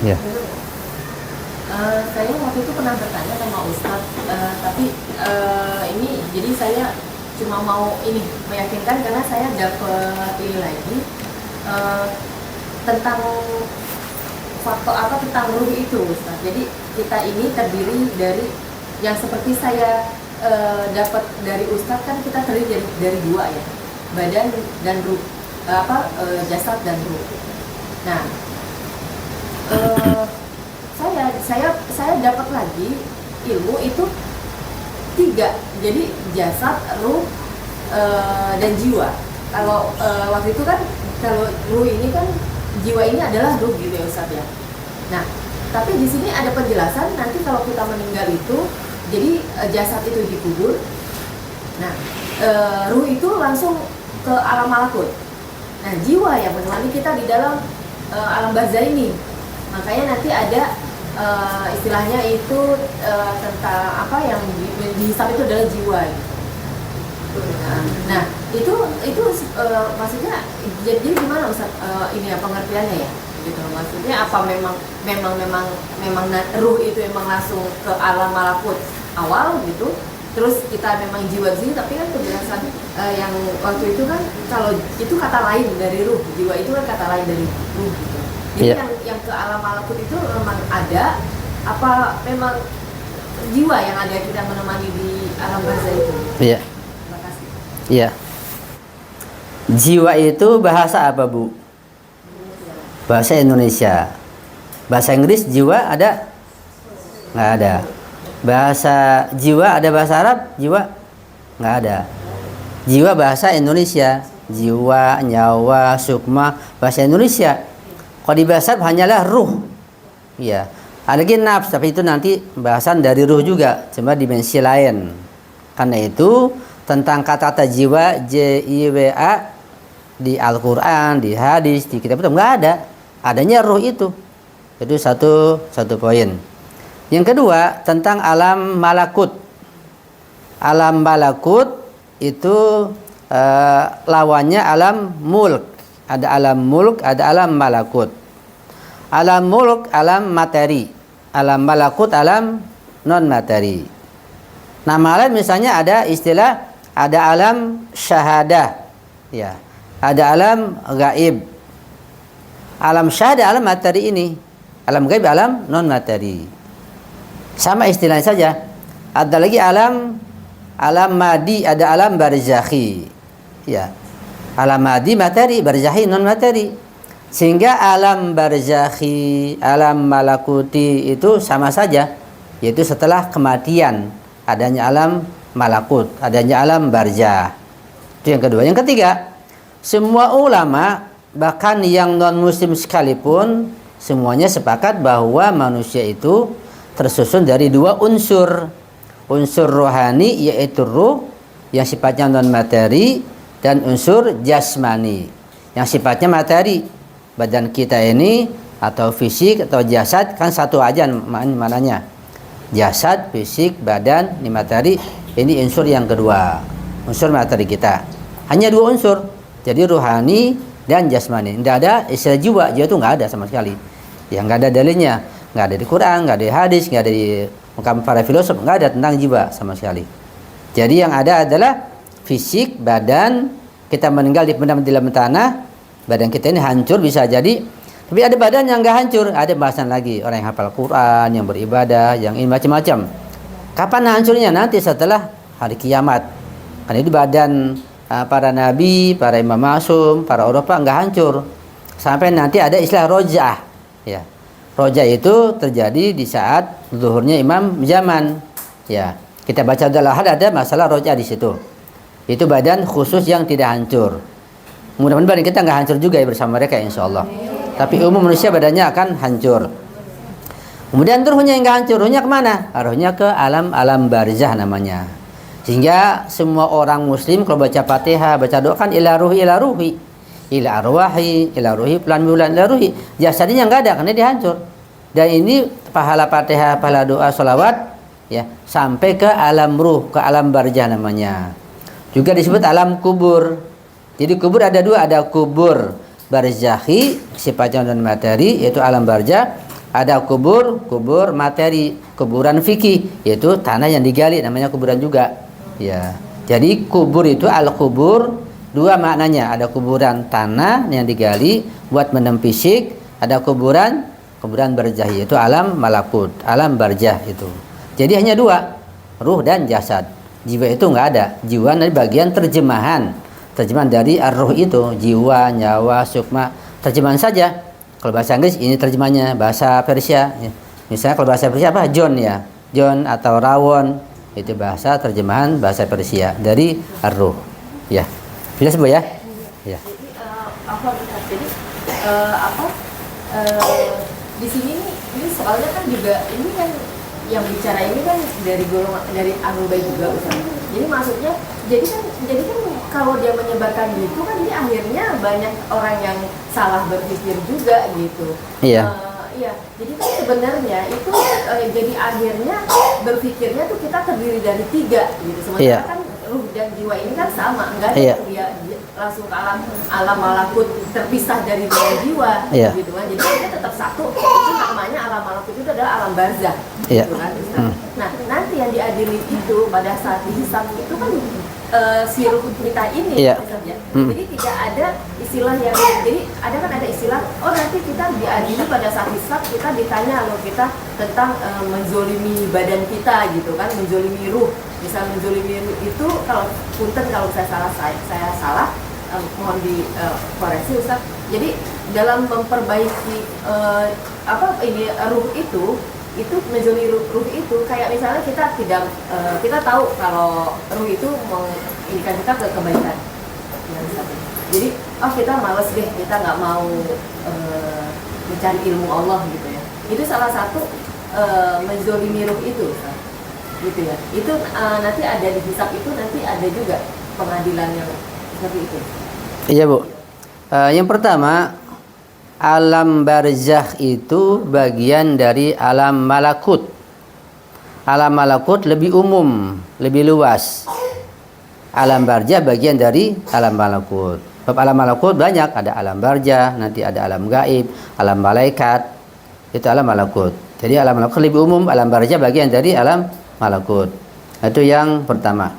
Ya. Saya waktu itu pernah bertanya sama Ustadz, tapi ini jadi saya cuma mau ini meyakinkan karena saya dapat ini lagi tentang faktor apa tentang ruh itu, Ustadz. Jadi kita ini terdiri dari yang seperti saya dapat dari Ustadz, kan kita terdiri dari dua ya, badan dan ruh, jasad dan ruh. Nah, saya dapat lagi ilmu itu tiga, jadi jasad, ruh, dan jiwa. Kalau waktu itu kan kalau ruh ini kan, jiwa ini adalah ruh gitu ya Ustadz ya. Nah, tapi di sini ada penjelasan nanti kalau kita meninggal itu, jadi jasad itu dikubur. Nah, ruh itu langsung ke alam malakut. Nah, jiwa yang menemani kita di dalam alam barzah ini. Makanya nanti ada istilahnya itu tentang apa yang dihisab itu adalah jiwa gitu. Nah, itu maksudnya jadi gimana Ustaz, ini ya pengertiannya ya gitu. Maksudnya apa memang ruh itu memang langsung ke alam malakut awal gitu. Terus kita memang jiwa di sini, tapi kan penjelasan yang waktu itu kan kalau itu kata lain dari ruh, jiwa itu kan kata lain dari ruh gitu. Jadi yang ke alam malakut itu memang ada, apa memang jiwa yang ada kita menemani di alam barzah itu? Iya. Terima kasih. Iya. Jiwa itu bahasa apa, Bu? Bahasa Indonesia. Bahasa Inggris jiwa ada? Nggak ada. Bahasa jiwa ada, bahasa Arab jiwa? Nggak ada. Jiwa bahasa Indonesia. Jiwa, nyawa, sukma, bahasa Indonesia. Kalau di bahasa Arab hanyalah ruh. Ya. Ada lagi nafs, tapi itu nanti bahasan dari ruh juga, cuma dimensi lain. Karena itu tentang kata-kata jiwa, J-I-W-A, di Al-Quran, di hadis, di kitab itu nggak ada. Adanya ruh itu. Itu satu poin. Yang kedua tentang alam malakut. Alam malakut itu lawannya alam mulk. Ada alam mulk, ada alam malakut. Alam mulk alam materi, alam malakut alam non materi. Nama lain misalnya ada istilah, ada alam syahadah, ya, ada alam gaib. Alam syahadah alam materi ini, alam gaib alam non materi. Sama istilahnya saja. Ada lagi alam madi, ada alam barzakhi, ya. Alam madi materi, barzakhi non materi. Sehingga alam barzakhi, alam malakuti itu sama saja, yaitu setelah kematian adanya alam malakut, adanya alam barzah. Itu yang kedua. Yang ketiga, semua ulama bahkan yang non muslim sekalipun semuanya sepakat bahwa manusia itu tersusun dari dua unsur. Unsur rohani yaitu ruh yang sifatnya non materi, dan unsur jasmani yang sifatnya materi. Badan kita ini atau fisik atau jasad kan satu aja mananya. Jasad, fisik, badan, ini materi. Ini unsur yang kedua, unsur materi kita. Hanya dua unsur. Jadi rohani dan jasmani. Tidak ada istilah jiwa. Jiwa itu nggak ada sama sekali. Ya nggak ada dalilnya. Nggak ada di Quran, nggak ada di hadis, nggak ada di muka para filosof. Nggak ada tentang jiwa sama sekali. Jadi yang ada adalah fisik, badan. Kita meninggal dipendam di dalam tanah. Badan kita ini hancur bisa jadi, tapi ada badan yang nggak hancur. Ada bahasan lagi, orang yang hafal Quran, yang beribadah, yang ini macam-macam. Kapan hancurnya? Nanti setelah hari kiamat. Karena itu badan para nabi, para imam masum, para Eropa nggak hancur. Sampai nanti ada istilah roja'ah. Ya. Roja'ah itu terjadi di saat zuhurnya imam zaman. Ya. Kita baca dalam hadis ada masalah roja'ah di situ. Itu badan khusus yang tidak hancur. Mudah-mudahan badan kita nggak hancur juga ya bersama mereka insya Allah. Tapi umum manusia badannya akan hancur. Kemudian ruhnya yang nggak hancur, ruhnya kemana? Ruhnya ke alam barzah namanya. Sehingga semua orang muslim kalau baca Fatihah, baca doa kan ila ruhi, ila arwahi, ila ruhi, pelan bulan ila ruhi. Jasadnya nggak ada karena dia hancur. Dan ini pahala Fatihah, pahala doa, sholawat, ya sampai ke alam ruh, ke alam barzah namanya. Juga disebut alam kubur. Jadi kubur ada dua, ada kubur barzakhi sifatnya non materi yaitu alam barzah, Ada kubur materi, kuburan fikih, yaitu tanah yang digali namanya kuburan juga. Ya. Jadi kubur itu al-kubur dua maknanya. Ada kuburan tanah yang digali buat menem fisik, ada kuburan barzah yaitu alam malakut, alam barzah itu. Jadi hanya dua, ruh dan jasad. Jiwa itu enggak ada. Jiwa dari bagian terjemahan dari ar-ruh itu, jiwa, nyawa, sukma, terjemahan saja. Kalau bahasa Inggris ini terjemahnya, bahasa Persia misalnya kalau bahasa Persia apa? John ya, John atau Rawon, itu bahasa terjemahan bahasa Persia dari ar-ruh. Ya, bisa sebut ya? Ya. Jadi di sini nih, ini soalnya kan juga ini kan yang bicara ini kan dari golongan dari Ahlul Bait juga Ustaz. Jadi maksudnya jadi kan kalau dia menyebarkan gitu kan ini akhirnya banyak orang yang salah berpikir juga gitu. Iya. Iya, jadi kan sebenarnya itu jadi akhirnya berpikirnya tuh kita terdiri dari tiga gitu. Sementara kan ruh dan jiwa ini kan sama, enggak ada dia langsung ke alam malakut terpisah dari jiwa gitu kan. Jadi kita tetap satu. Itu namanya alam malakut itu adalah alam barzah. Gitu kan. Nah, nanti yang diadili itu pada saat dihisab itu kan si ruh kita ini saja. Jadi tidak ada istilah yang jadi ada istilah nanti kita diadili pada saat hisab kita ditanya loh kita tentang menzolimi badan kita gitu kan, menzolimi ruh. Misal menzolimi ruh itu kalau punten kalau saya salah mohon dikoreksi Ustaz. Jadi dalam memperbaiki ruh itu menzolimi ruh itu kayak misalnya kita tidak kita tahu kalau ruh itu menginginkan kita ke kebaikan. Jadi kita malas deh, kita nggak mau mencari ilmu Allah gitu ya. Itu salah satu menzolimi ruh itu, gitu ya. Itu nanti ada di hisab itu nanti ada juga pengadilan yang seperti itu. Iya Bu. Yang pertama, alam barzakh itu bagian dari alam malakut. Alam malakut lebih umum, lebih luas. Alam barzakh bagian dari alam malakut. Bab alam malakut banyak, ada alam barzakh, nanti ada alam gaib, alam malaikat. Itu alam malakut. Jadi alam malakut lebih umum, alam barzakh bagian dari alam malakut. Itu yang pertama.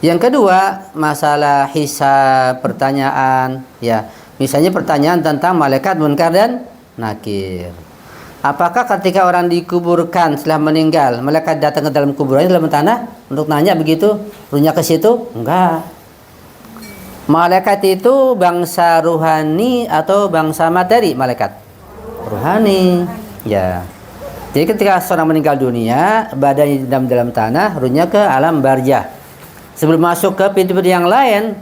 Yang kedua, masalah hisab, pertanyaan, ya. Misalnya pertanyaan tentang malaikat munkar dan nakir. Apakah ketika orang dikuburkan setelah meninggal, malaikat datang ke dalam kuburannya dalam tanah untuk nanya begitu, ruhnya ke situ? Enggak. Malaikat itu bangsa ruhani atau bangsa materi? Malaikat ruhani. Ya. Jadi ketika seorang meninggal dunia, badannya dalam tanah, ruhnya ke alam barzakh. Sebelum masuk ke pintu-pintu yang lain,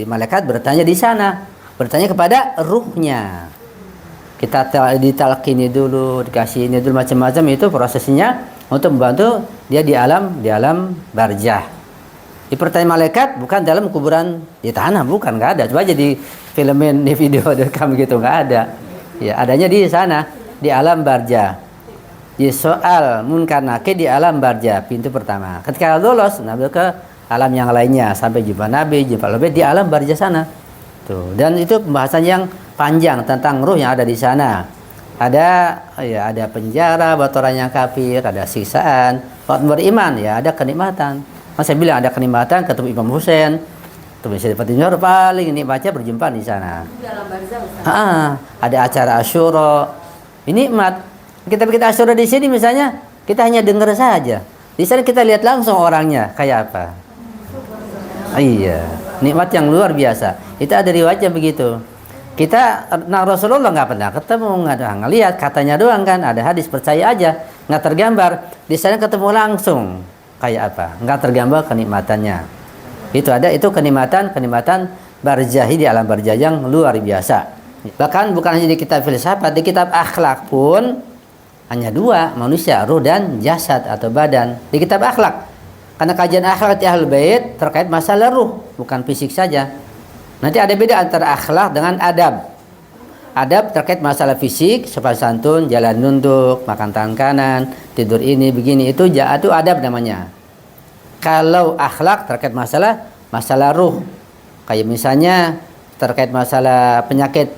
malaikat bertanya di sana, bertanya kepada ruhnya. Kita ditalkini dulu, dikasih ini dulu macam-macam, itu prosesnya untuk membantu dia di alam barzakh. Di pertanyaan malaikat bukan dalam kuburan di tanah, bukan, nggak ada. Coba aja di filmin, di video rekam gitu, nggak ada. Ya, adanya di sana, di alam barzakh. Di soal munkar nakir di alam barzakh, pintu pertama. Ketika lolos, nabi ke alam yang lainnya sampai jumpa nabi, jumpa lebih di alam barzakh sana. Tuh, dan itu pembahasan yang panjang tentang ruh yang ada di sana. Ada penjara buat orang yang kafir, ada siksaan. Buat beriman ya ada kenikmatan. Saya bilang ada kenikmatan ketemu Imam Husain, ketemu Syekh Fatimah, paling nikmatnya berjumpa di sana. Di alam barzakh. Ada acara Asyura. Ini nikmat. Kita Asyura di sini misalnya, kita hanya dengar saja. Di sana kita lihat langsung orangnya kayak apa. Iya, nikmat yang luar biasa. Itu ada riwayatnya begitu. Kita Rasulullah nggak pernah ketemu, nggak ngelihat, katanya doang kan. Ada hadis, percaya aja, nggak tergambar. Di sana ketemu langsung kayak apa, nggak tergambar kenikmatannya. Itu kenikmatan barzakhi di alam barzakh yang luar biasa. Bahkan bukan hanya di kitab filsafat, di kitab akhlak pun hanya dua, manusia, ruh dan jasad atau badan. Di kitab akhlak, karena kajian akhlak di Ahlul Bait terkait masalah ruh, bukan fisik saja. Nanti ada beda antara akhlak dengan adab. Adab terkait masalah fisik, sopan santun, jalan nunduk, makan tangan kanan, tidur ini begini, itu adab namanya. Kalau akhlak terkait masalah ruh, kayak misalnya terkait masalah penyakit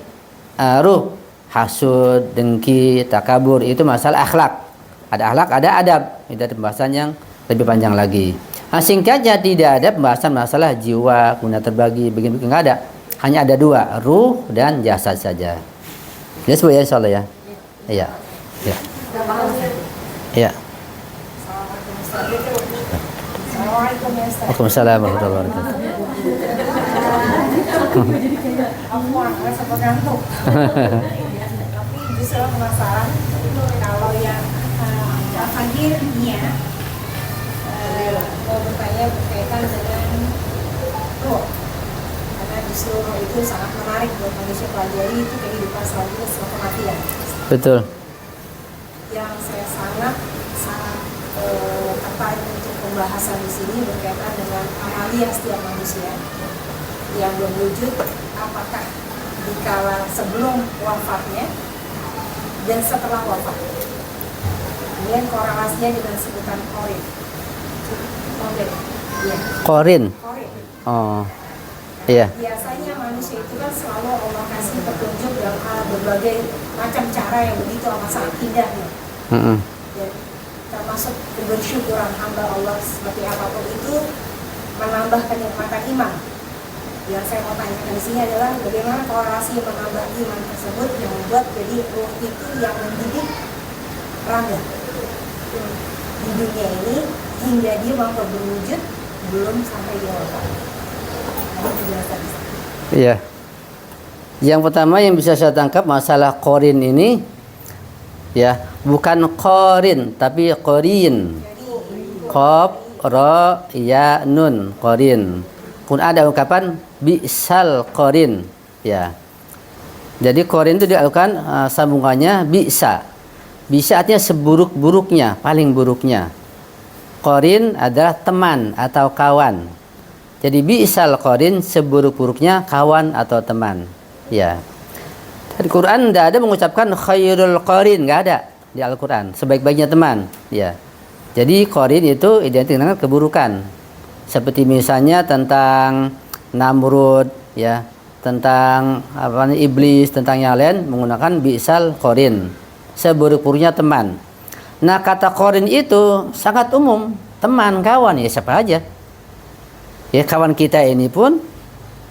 ruh, hasud, dengki, takabur, itu masalah akhlak. Ada akhlak, ada adab. Itu ada pembahasan yang lebih panjang lagi. Nah, singkatnya tidak ada pembahasan masalah jiwa, kemudian terbagi, begini-begini, nggak ada. Hanya ada dua, ruh dan jasad saja. Ya, ya insyaallah ya. Iya. Iya. Iya. Waalaikumsalam warahmatullahi wabarakatuh. Tapi justru penasaran kalau yang akhirnya mau bertanya berkaitan dengan roh, karena justru roh itu sangat menarik buat manusia pelajari, itu kehidupan selanjutnya setelah kematian. Betul. Yang saya sangat tertarik untuk pembahasan di sini berkaitan dengan amalia setiap manusia yang belum wujud, apakah dikala sebelum wafatnya dan setelah wafat. Kemudian korelasinya dengan sebutan korin. Ya. Korin. Korin. Oh. Iya. Biasanya manusia itu kan selalu Allah kasih petunjuk dalam berbagai macam cara yang begitu amat sangat indahnya. Dan termasuk kebersyukuran hamba Allah seperti apapun itu menambah kenikmatan iman. Yang saya mau tanyakan di sini adalah bagaimana korelasi menambah iman tersebut yang membuat jadi ruh itu yang mendidik raga di dunia ini hingga dia mampu berwujud belum sampai dia wafat. Iya. Yang pertama yang bisa saya tangkap masalah korin ini, ya, bukan korin tapi korin. Qaf, ra, ya, nun, korin. Pun ada ungkapan bi'sal korin, ya. Jadi korin itu dilakukan sambungannya bisa. Bisa artinya seburuk-buruknya, paling buruknya. Korin adalah teman atau kawan. Jadi bi'sal korin, seburuk-buruknya kawan atau teman. Ya. Di Quran tidak ada mengucapkan khairul korin, nggak ada di Al-Quran. Sebaik-baiknya teman. Ya. Jadi korin itu identik dengan keburukan. Seperti misalnya tentang Namrud, ya, tentang iblis, tentang yang lain menggunakan bi'sal korin, seburuk-buruknya teman. Nah, kata korin itu sangat umum, teman, kawan, ya siapa aja. Ya, kawan kita ini pun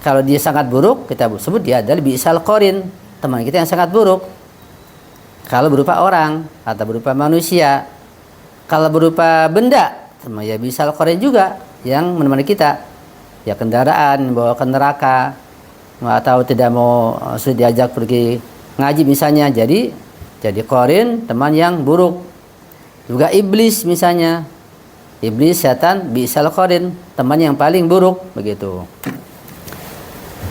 kalau dia sangat buruk, kita sebut dia adalah bi'sal korin, teman kita yang sangat buruk. Kalau berupa orang atau berupa manusia, kalau berupa benda, ya bi'sal korin juga yang menemani kita. Ya, kendaraan bawa ke neraka, atau tidak mau sudah diajak pergi ngaji misalnya, jadi korin, teman yang buruk. Juga iblis misalnya, iblis, setan, bi'sal korin, teman yang paling buruk, begitu.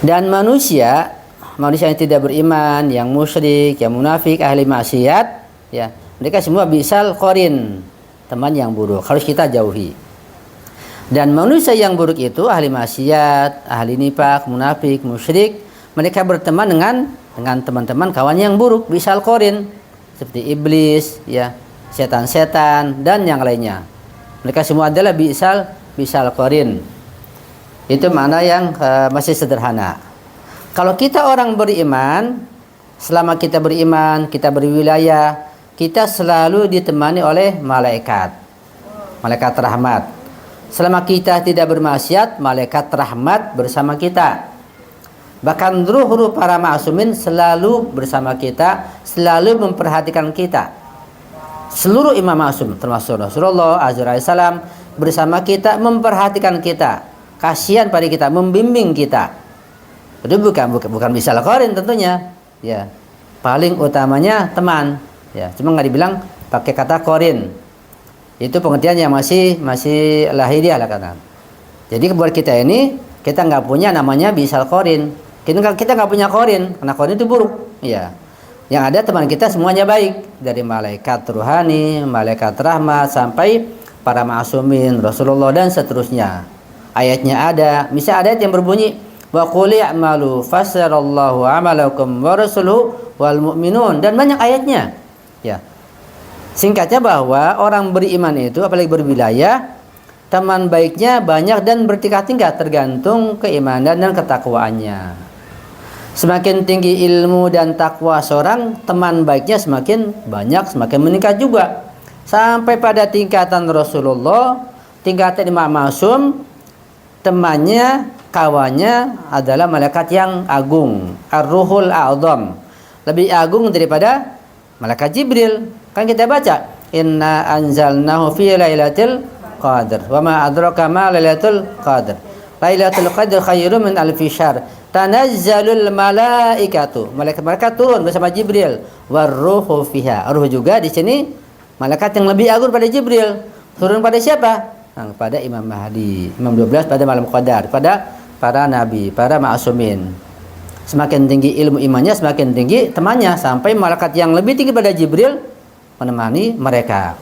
Dan manusia yang tidak beriman, yang musyrik, yang munafik, ahli maksiat, ya, mereka semua bi'sal korin, teman yang buruk, harus kita jauhi. Dan manusia yang buruk itu ahli maksiat, ahli nifaq, munafik, musyrik, mereka berteman dengan teman-teman kawan yang buruk, bi'sal korin, seperti iblis, ya, setan-setan dan yang lainnya. Mereka semua adalah bi'sal korin. Itu makna yang masih sederhana. Kalau kita orang beriman, selama kita beriman, kita berwilayah, kita selalu ditemani oleh malaikat rahmat. Selama kita tidak bermaksiat, malaikat rahmat bersama kita. Bahkan ruh-ruh para ma'sumin selalu bersama kita, selalu memperhatikan kita. Seluruh imam ma'sum termasuk Rasulullah SAW bersama kita, memperhatikan kita, kasihan pada kita, membimbing kita. Itu bukan bi'sal korin tentunya, ya. Paling utamanya teman, ya. Cuma nggak dibilang pakai kata korin. Itu pengertian yang masih lahiriah lah kata. Jadi buat kita ini, kita nggak punya namanya bi'sal korin. Kita nggak punya korin, karena korin itu buruk, ya. Yang ada teman kita semuanya baik, dari malaikat ruhani, malaikat rahmat, sampai para ma'sumin, Rasulullah dan seterusnya. Ayatnya ada, misalnya ayat yang berbunyi wa qul i'malu fasarallahu amalakum wa rasuluhu wal mu'minun, dan banyak ayatnya, ya. Singkatnya bahwa orang beriman itu, apalagi berwilayah, teman baiknya banyak dan bertingkat-tingkat tergantung keimanan dan ketakwaannya. Semakin tinggi ilmu dan takwa seorang, teman baiknya semakin banyak, semakin meningkat juga. Sampai pada tingkatan Rasulullah, tingkatan Imam Ma'sum, temannya, kawannya adalah malaikat yang agung, Ar-Ruhul A'zam. Lebih agung daripada malaikat Jibril. Kan kita baca, inna anzalnahu fi lailatul qadr. Wa ma adraka ma lailatul qadr. Lailatul qadr khairum min alfi syahr. Tanazzalul malaikatu. Malaikat turun bersama Jibril. Warruhu fiha. Ruh juga di sini malaikat yang lebih agung pada Jibril. Turun pada siapa? Nah, pada Imam Mahdi. Imam 12 pada malam qadar, pada para nabi, para ma'sumin. Semakin tinggi ilmu imannya, semakin tinggi temannya, sampai malaikat yang lebih tinggi pada Jibril menemani mereka.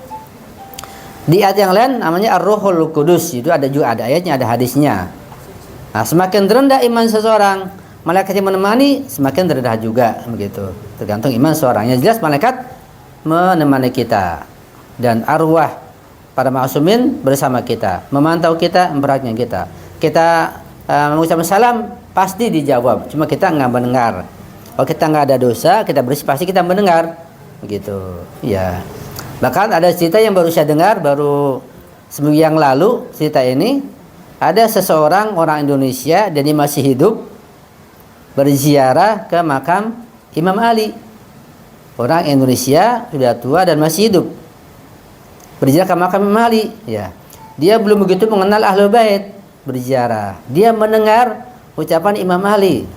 Di ayat yang lain namanya Ar-Ruhul Qudus, itu ada juga ada ayatnya, ada hadisnya. Nah, semakin rendah iman seseorang, malaikat yang menemani semakin rendah juga, begitu. Tergantung iman seseorang. Yang jelas malaikat menemani kita dan arwah para ma'sumin bersama kita, memantau kita, memperhatikan kita. Kita mengucapkan salam pasti dijawab, cuma kita nggak mendengar. Kalau kita nggak ada dosa, kita bersih, pasti kita mendengar, begitu. Ya. Bahkan ada cerita yang baru saya dengar baru seminggu yang lalu, cerita ini ada seseorang orang Indonesia dan dia masih hidup berziarah ke makam Imam Ali. Orang Indonesia sudah tua dan masih hidup, berziarah ke makam Imam Ali. Ya. Dia belum begitu mengenal Ahlul Bait, berziarah. Dia mendengar ucapan Imam Ali.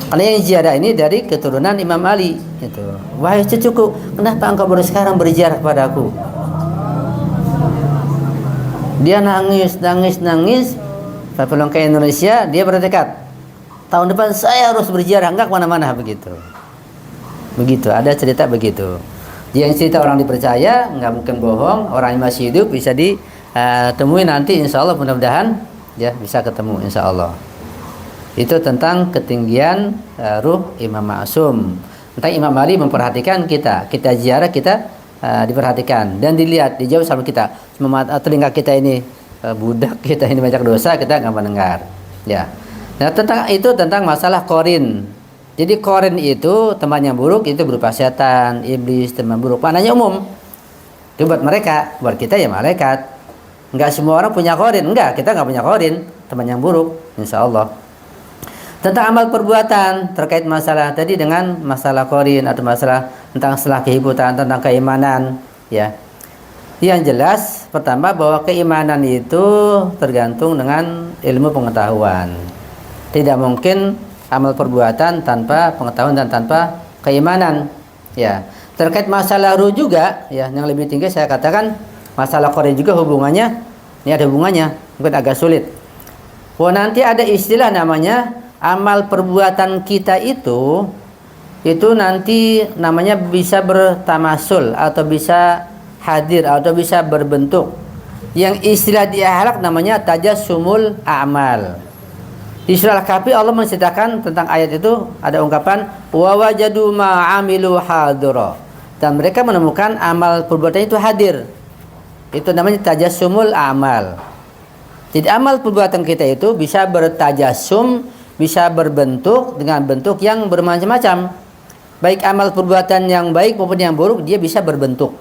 Karena yang ziarah ini dari keturunan Imam Ali. Gitu. Wahai cucuku, kenapa engkau baru sekarang berziarah padaku? Dia nangis. Tapi pulang ke Indonesia, dia bertekad, tahun depan saya harus berziarah, enggak kemana-mana, begitu. Begitu, ada cerita begitu. Yang cerita orang dipercaya, nggak mungkin bohong. Orang yang masih hidup bisa ditemui nanti, insya Allah, mudah-mudahan ya bisa ketemu, insya Allah. Itu tentang ketinggian ruh Imam Ma'sum. Tentang Imam Ali memperhatikan kita ziarah, kita diperhatikan dan dilihat, dijauh sama kita. Telinga kita ini budak, kita ini banyak dosa, kita nggak mendengar. Ya. Nah, tentang masalah korin. Jadi korin itu teman yang buruk, itu berupa setan, iblis, teman buruk. Maknanya umum. Itu buat mereka, buat kita ya malaikat. Enggak semua orang punya korin, enggak, kita enggak punya korin, teman yang buruk, insya Allah. Tentang amal perbuatan terkait masalah tadi dengan masalah korin atau masalah tentang setelah kehibutan, tentang keimanan, ya. Yang jelas pertama bahwa keimanan itu tergantung dengan ilmu pengetahuan. Tidak mungkin amal perbuatan tanpa pengetahuan dan tanpa keimanan, ya. Terkait masalah ruh juga, ya, yang lebih tinggi saya katakan masalah korin juga hubungannya, ini ada hubungannya, mungkin agak sulit. Nanti ada istilah namanya amal perbuatan kita itu nanti namanya bisa bertamasul atau bisa hadir atau bisa berbentuk. Yang istilah di akhlak namanya tajassumul a'mal. Di surah Al-Kahfi Allah menceritakan tentang ayat itu, ada ungkapan wa wajadu ma 'amilu hadira, dan mereka menemukan amal perbuatan itu hadir. Itu namanya tajassumul a'mal. Jadi amal perbuatan kita itu bisa bertajassum, bisa berbentuk dengan bentuk yang bermacam-macam. Baik amal perbuatan yang baik maupun yang buruk, dia bisa berbentuk.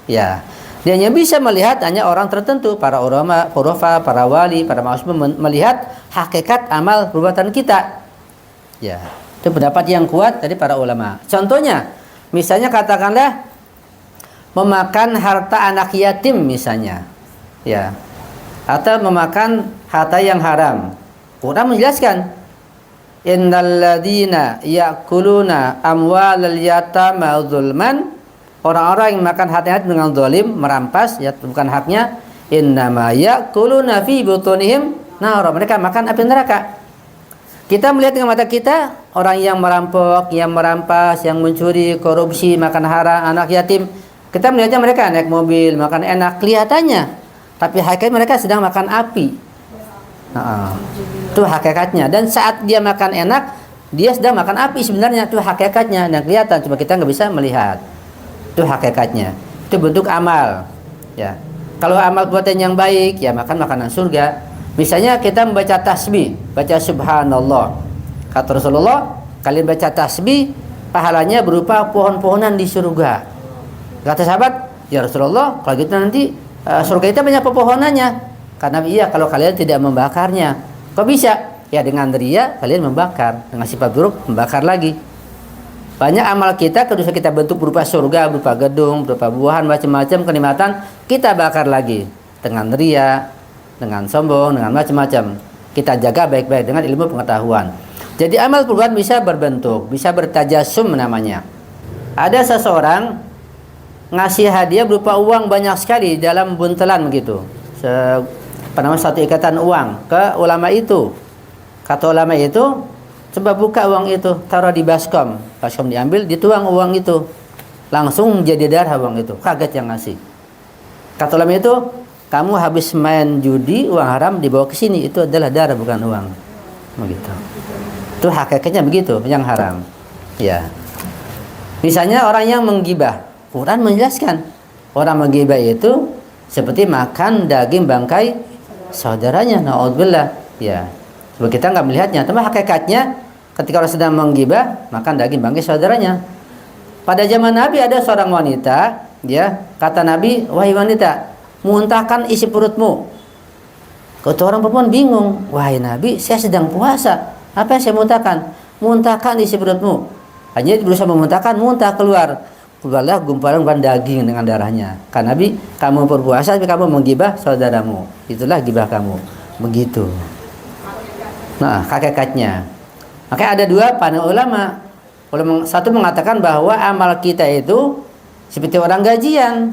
Ya. Dan yang bisa melihat hanya orang tertentu, para ulama, para wali, para ma'sum melihat hakikat amal perbuatan kita. Ya, itu pendapat yang kuat dari para ulama. Contohnya, misalnya katakanlah memakan harta anak yatim misalnya. Ya. Atau memakan harta yang haram. Quran menjelaskan, innal ladzina ya'kuluna amwalal yatama dzulman, orang-orang yang makan harta yatim dengan zalim, merampas, ya bukan haknya, innama ya'kuluna fi butunihim nar, mereka makan api neraka. Kita melihat dengan mata kita orang yang merampok, yang merampas, yang mencuri, korupsi, makan haram, anak yatim, kita melihatnya mereka naik mobil, makan enak kelihatannya, tapi hakikatnya mereka sedang makan api. Itu hakikatnya. Dan saat dia makan enak, dia sedang makan api sebenarnya, itu hakikatnya dan kelihatan, cuma kita nggak bisa melihat. Itu hakikatnya. Itu bentuk amal. Ya. Kalau amal perbuatan yang baik, ya makan makanan surga. Misalnya kita membaca tasbih, baca subhanallah. Kata Rasulullah, kalian baca tasbih, pahalanya berupa pohon-pohonan di surga. Kata sahabat, ya Rasulullah, kalau gitu nanti surga itu banyak pepohonannya. Karena iya, kalau kalian tidak membakarnya. Kok bisa? Ya dengan ria kalian membakar, dengan sifat buruk membakar lagi. Banyak amal kita kalau bisa kita bentuk berupa surga, berupa gedung, berupa buahan, macam-macam kenikmatan, kita bakar lagi dengan ria, dengan sombong, dengan macam-macam. Kita jaga baik-baik dengan ilmu pengetahuan. Jadi amal perbuatan bisa berbentuk, bisa bertajasum namanya. Ada seseorang ngasih hadiah berupa uang banyak sekali dalam buntelan begitu. Satu ikatan uang ke ulama itu. Kata ulama itu, coba buka uang itu, taruh di baskom. Baskom diambil, dituang uang itu. Langsung jadi darah uang itu. Kaget yang ngasih. Kata ulama itu, kamu habis main judi, uang haram dibawa ke sini, itu adalah darah bukan uang. Begitu. Itu hakikatnya begitu, yang haram. Ya. Misalnya orang yang menggibah, Quran menjelaskan orang menggibah itu seperti makan daging bangkai saudaranya. Naudzubillah. Ya. Sebab kita nggak melihatnya, tapi hakikatnya ketika orang sedang menggibah makan daging bangkai saudaranya. Pada zaman Nabi ada seorang wanita, ya, kata Nabi, wahai wanita, muntahkan isi perutmu. Kata orang perempuan bingung, wahai Nabi, saya sedang puasa. Apa yang saya muntahkan? Muntahkan isi perutmu. Hanya berusaha memuntahkan, muntah keluar. Keluarlah gumpalan daging dengan darahnya. Karena Nabi, kamu berpuasa tapi kamu menggibah saudaramu. Itulah gibah kamu. Begitu. Nah, hakikatnya. Makanya ada dua pandangan ulama. Satu mengatakan bahwa amal kita itu seperti orang gajian.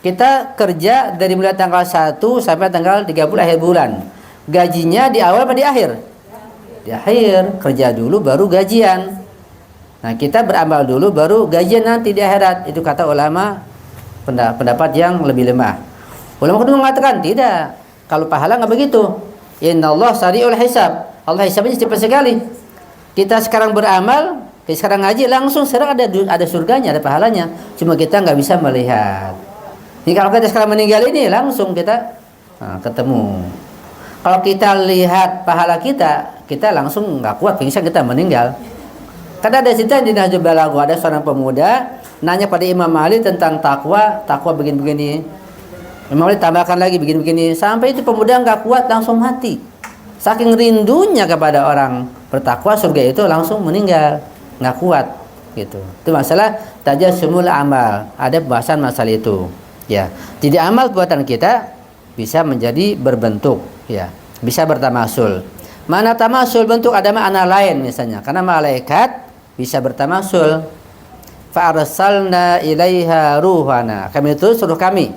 Kita kerja dari mulai tanggal 1 sampai tanggal 30 akhir bulan. Gajinya di awal apa di akhir? Di akhir. Kerja dulu baru gajian. Nah, kita beramal dulu baru gajian nanti di akhirat. Itu kata ulama pendapat yang lebih lemah. Ulama kedua mengatakan tidak. Kalau pahala nggak begitu. Innallaha sari'ul hisab. Allah hisabnya cepat sekali. Kita sekarang beramal, kita sekarang ngaji, langsung sekarang ada surganya, ada pahalanya. Cuma kita nggak bisa melihat. Ini kalau kita sekarang meninggal ini langsung kita ketemu. Kalau kita lihat pahala kita langsung nggak kuat, pingsan kita meninggal. Karena ada cerita di Nahjul Balaghah, ada seorang pemuda nanya pada Imam Ali tentang takwa begini-begini. Imam Ali tambahkan lagi begini-begini, sampai itu pemuda nggak kuat langsung mati. Saking rindunya kepada orang bertakwa, surga itu langsung meninggal, nggak kuat gitu. Itu masalah tajasumul amal, ada pembahasan masalah itu. Ya, jadi amal buatan kita bisa menjadi berbentuk, ya, bisa bertamasul. Mana tamasul bentuk ada makna lain misalnya, karena malaikat bisa bertamasul. Fa arsalna ilaiha ruhana, kami itu suruh kami,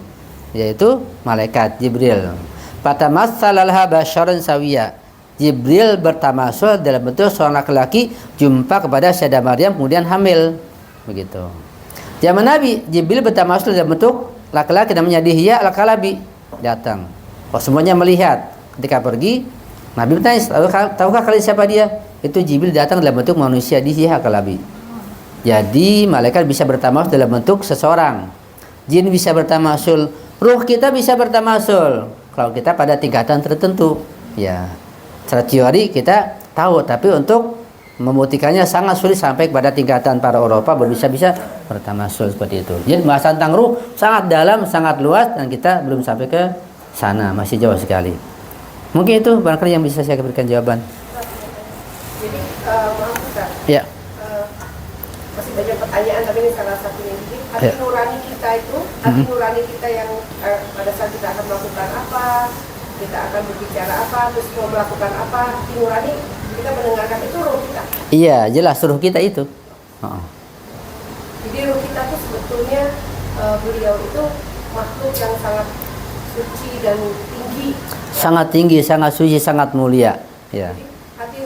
yaitu malaikat Jibril. Fatamassala laha basyaran sawiya. Jibril bertamasul dalam bentuk seorang laki-laki jumpa kepada Sayyidah Maryam kemudian hamil. Begitu. Zaman Nabi, Jibril bertamasul dalam bentuk laki-laki namanya Dihya al-Kalabi datang. Oh, semuanya melihat. Ketika pergi, Nabi bertanya, tahukah kalian siapa dia? Itu Jibril datang dalam bentuk manusia Dihya al-Kalabi. Jadi malaikat bisa bertamasul dalam bentuk seseorang. Jin bisa bertamasul, ruh kita bisa bertamasul. Kalau kita pada tingkatan tertentu, ya. Secara teori kita tahu, tapi untuk membuktikannya sangat sulit sampai kepada tingkatan para Eropa bisa bertamasul seperti itu. Jadi bahasan tentang ruh sangat dalam, sangat luas dan kita belum sampai ke sana, masih jauh sekali. Mungkin itu barangkali yang bisa saya berikan jawaban. Jadi maaf Ustaz. Ya. Masih banyak pertanyaan tapi ini salah satunya. Jadi hati nurani kita itu, hati nurani kita yang pada saat kita akan melakukan apa, kita akan berbicara apa, terus mau melakukan apa, hati nurani kita mendengarkan itu ruh kita. Iya, jelas ruh kita itu. Jadi ruh kita tuh sebetulnya beliau itu makhluk yang sangat suci dan tinggi. Sangat tinggi, sangat suci, sangat mulia. Ya. Jadi hati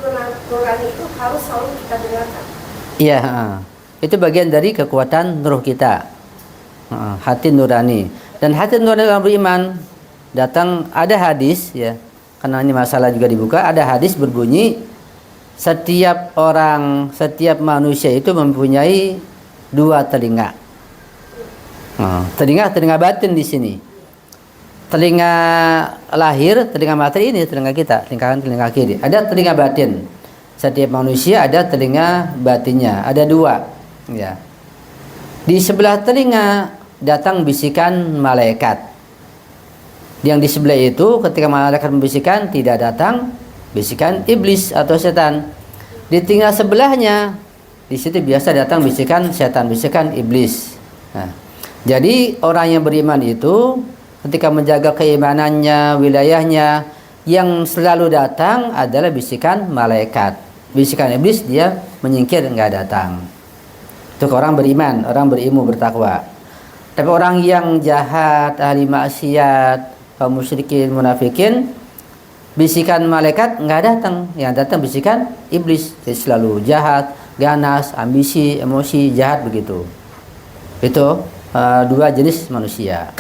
nurani itu harus selalu kita dengarkan. Iya, itu bagian dari kekuatan ruh kita. Hati nurani. Dan hati nurani orang beriman datang ada hadis, ya. Karena ini masalah juga dibuka, ada hadis berbunyi setiap orang, setiap manusia itu mempunyai dua telinga. Telinga batin di sini. Telinga lahir, telinga materi ini telinga kita, telinga kiri. Ada telinga batin. Setiap manusia ada telinga batinnya, ada dua. Ya. Di sebelah telinga datang bisikan malaikat. Yang di sebelah itu ketika malaikat membisikkan tidak datang bisikan iblis atau setan. Di telinga sebelahnya di situ biasa datang bisikan setan, bisikan iblis. Nah, jadi orang yang beriman itu ketika menjaga keimanannya, wilayahnya, yang selalu datang adalah bisikan malaikat. Bisikan iblis dia menyingkir, nggak datang. Itu orang beriman, orang berilmu, bertakwa. Tapi orang yang jahat, ahli maksiat, kaum musyrikin, munafikin, bisikan malaikat nggak datang. Yang datang bisikan iblis. Jadi selalu jahat, ganas, ambisi, emosi, jahat begitu. Itu dua jenis manusia.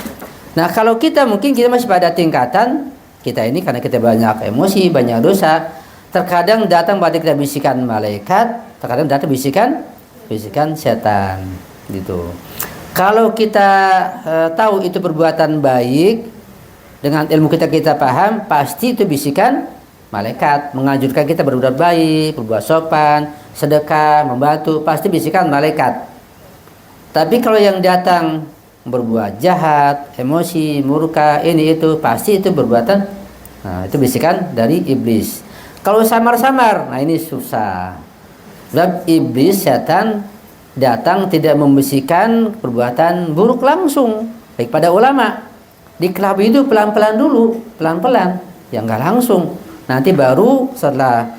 Nah, kalau kita mungkin kita masih pada tingkatan kita ini karena kita banyak emosi, banyak dosa. Terkadang datang pada kita bisikan malaikat, terkadang datang bisikan setan gitu. Kalau kita tahu itu perbuatan baik, dengan ilmu kita paham, pasti itu bisikan malaikat menganjurkan kita berbuat baik, berbuat sopan, sedekah, membantu, pasti bisikan malaikat. Tapi kalau yang datang berbuat jahat, emosi, murka, ini itu pasti itu perbuatan, nah itu bisikan dari iblis. Kalau samar-samar, nah ini susah. Sebab iblis, setan datang tidak membisikkan perbuatan buruk langsung, baik pada ulama. Dikelabui itu pelan-pelan dulu, pelan-pelan, yang nggak langsung. Nanti baru setelah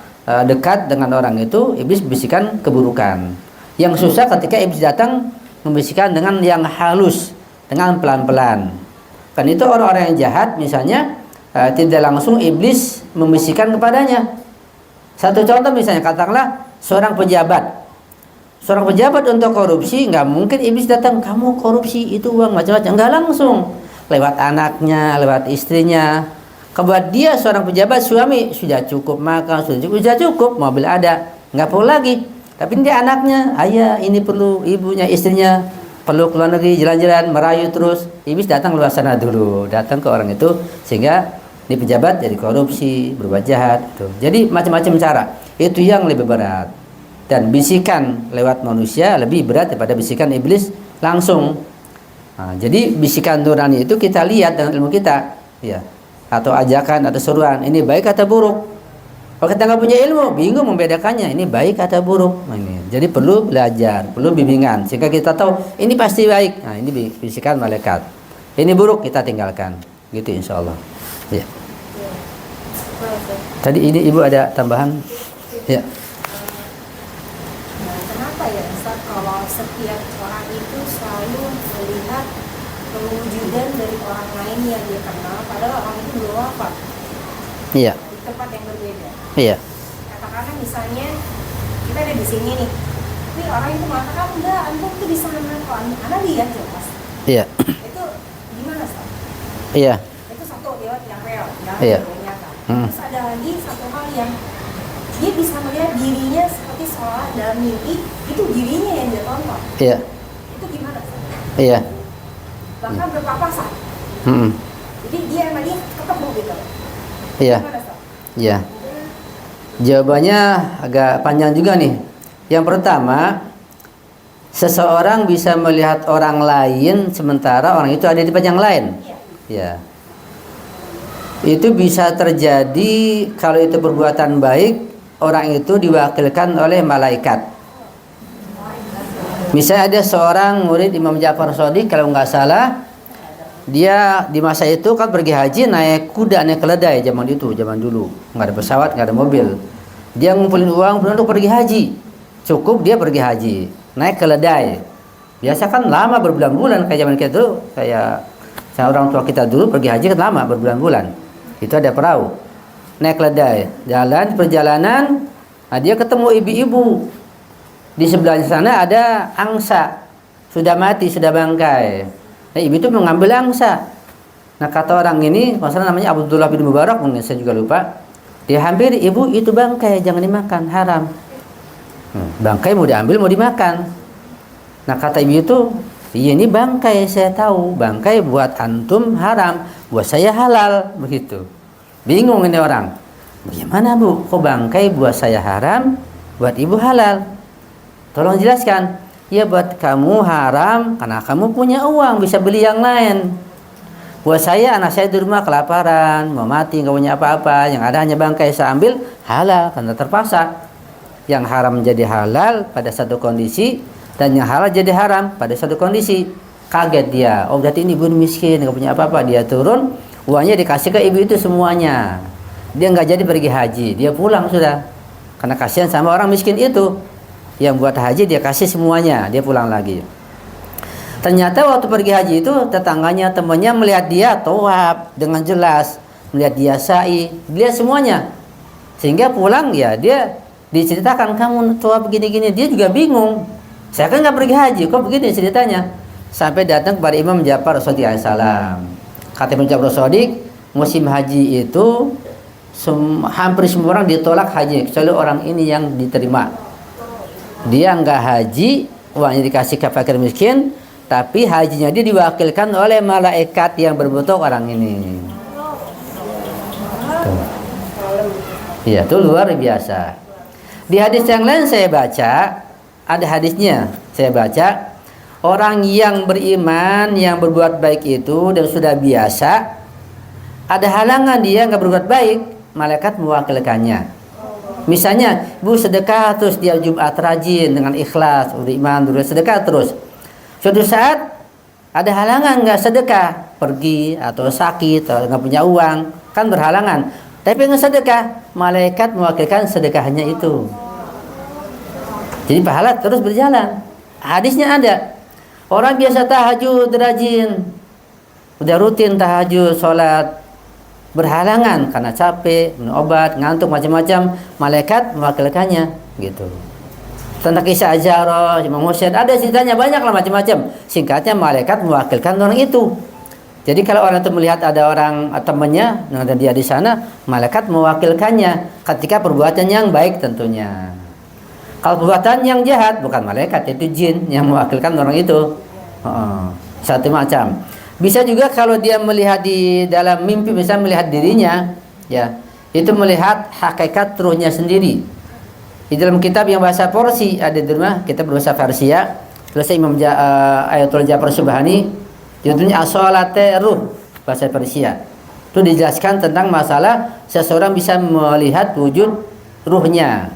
dekat dengan orang itu, iblis bisikan keburukan. Yang susah ketika iblis datang membisikkan dengan yang halus, dengan pelan-pelan. Kan itu orang-orang yang jahat misalnya tidak langsung iblis membisikkan kepadanya. Satu contoh misalnya, katakanlah seorang pejabat. Seorang pejabat untuk korupsi, nggak mungkin iblis datang, kamu korupsi itu uang macam-macam, nggak langsung. Lewat anaknya, lewat istrinya. Kebuat dia seorang pejabat, suami sudah cukup makan, sudah cukup, mobil ada, nggak perlu lagi. Tapi dia anaknya, ayah ini perlu, ibunya, istrinya perlu keluar negeri, jalan-jalan, merayu terus. Iblis datang luar sana dulu, datang ke orang itu sehingga ini pejabat jadi korupsi, berbuat jahat. Itu. Jadi macam-macam cara. Itu yang lebih berat. Dan bisikan lewat manusia lebih berat daripada bisikan iblis langsung. Nah, jadi bisikan nurani itu kita lihat dengan ilmu kita, ya, atau ajakan atau seruan, ini baik atau buruk. Kalau kita nggak punya ilmu, bingung membedakannya, ini baik atau buruk. Nah, ini. Jadi perlu belajar, perlu bimbingan, sehingga kita tahu ini pasti baik. Nah, ini bisikan malaikat. Ini buruk, kita tinggalkan. Gitu insya Allah. Ya. Tadi ini ibu ada tambahan? Ya. Kenapa ya Ustaz kalau setiap orang itu selalu melihat perwujudan dari orang lain yang dia kenal, padahal orang itu belum wafat? Iya. Di tempat yang berbeda. Iya. Katakanlah misalnya kita ada di sini nih, tapi orang itu mengatakan enggak, antum tuh di sana kok, anda lihat jelas. Iya. Itu gimana Ustaz? Iya. Itu satu lewat yang real, yang Iya. nyata. Hmm. Terus ada lagi satu hal yang dia bisa melihat dirinya seperti seolah dalam mimpi, itu dirinya yang dia tonton. Iya. Itu gimana Ustaz? Iya. Bahkan berpapasan. Hmm. Jadi dia sama dia ketemu gitu. Iya. Gimana Ustaz? Iya. Jawabannya agak panjang juga nih. Yang pertama, seseorang bisa melihat orang lain sementara orang itu ada di tempat yang lain. Ya. Itu bisa terjadi kalau itu perbuatan baik, orang itu diwakilkan oleh malaikat. Misalnya ada seorang murid Imam Ja'far Shadiq kalau nggak salah, dia di masa itu kan pergi haji naik kuda, naik keledai zaman dulu, nggak ada pesawat, nggak ada mobil. Dia ngumpulin uang untuk pergi haji, cukup dia pergi haji, naik keledai. Biasa kan lama berbulan-bulan kayak zaman kita dulu, kayak orang tua kita dulu pergi haji kan lama berbulan-bulan. Itu ada perahu, naik keledai, jalan perjalanan, nah dia ketemu ibu-ibu. Di sebelah sana ada angsa, sudah mati, sudah bangkai. Nah, ibu itu mengambil angsa. Nah, kata orang ini, masalah namanya Abdullah bin Mubarak, mungkin saya juga lupa. Dia hampir, ibu itu bangkai, jangan dimakan, haram. Bangkai mau diambil, mau dimakan. Nah, kata ibu itu, iya ini bangkai, saya tahu. Bangkai buat antum haram, buat saya halal, begitu. Bingung ini orang. Bagaimana Bu? Kok bangkai buat saya haram, buat ibu halal? Tolong jelaskan. Ya buat kamu haram karena kamu punya uang bisa beli yang lain. Buat saya anak saya di rumah kelaparan, mau mati nggak punya apa-apa, yang ada hanya bangkai saya ambil halal karena terpaksa. Yang haram menjadi halal pada satu kondisi dan yang halal jadi haram pada satu kondisi. Kaget dia, oh berarti ini ibu miskin nggak punya apa-apa. Dia turun, uangnya dikasih ke ibu itu semuanya. Dia nggak jadi pergi haji, dia pulang sudah karena kasihan sama orang miskin itu. Yang buat haji dia kasih semuanya, dia pulang lagi. Ternyata waktu pergi haji itu tetangganya, temannya melihat dia tawaf dengan jelas, melihat dia sa'i, dilihat semuanya. Sehingga pulang ya dia diceritakan kamu tawaf begini-gini, dia juga bingung. Saya kan nggak pergi haji, kok begini ceritanya? Sampai datang kepada Imam Ja'far Shadiq alaihissalam. Kata Imam Ja'far Shadiq, musim haji itu hampir semua orang ditolak haji kecuali orang ini yang diterima. Dia nggak haji, uangnya dikasih ke fakir miskin, tapi hajinya dia diwakilkan oleh malaikat yang berbentuk orang ini. Iya, itu luar biasa. Di hadis yang lain saya baca, ada hadisnya, saya baca, orang yang beriman, yang berbuat baik itu dan sudah biasa, ada halangan dia nggak berbuat baik, malaikat mewakilkannya. Misalnya, Bu sedekah terus dia Jumat rajin dengan ikhlas, beriman, sedekah terus. Suatu saat ada halangan nggak sedekah, pergi atau sakit atau nggak punya uang, kan berhalangan. Tapi nggak sedekah, malaikat mewakilkan sedekahnya itu. Jadi pahala terus berjalan. Hadisnya ada. Orang biasa tahajud rajin, udah rutin tahajud, sholat, berhalangan karena capek, minum obat, ngantuk macam-macam, malaikat mewakilkannya gitu. Tentang kisah Azhar, Imam Husain ada ceritanya banyak lah macam-macam. Singkatnya malaikat mewakilkan orang itu. Jadi kalau orang itu melihat ada orang temannya dan dia di sana, malaikat mewakilkannya ketika perbuatan yang baik tentunya. Kalau perbuatan yang jahat bukan malaikat, itu jin yang mewakilkan orang itu. Satu macam. Bisa juga kalau dia melihat di dalam mimpi, bisa melihat dirinya, ya, itu melihat hakikat ruhnya sendiri. Di dalam kitab yang bahasa Parsi ada di rumah, kita berbahasa Persia, tulis Imam Ayatul Ja'far Subhani, judulnya As-Salate Ruh, bahasa Persia. Itu dijelaskan tentang masalah seseorang bisa melihat wujud ruhnya.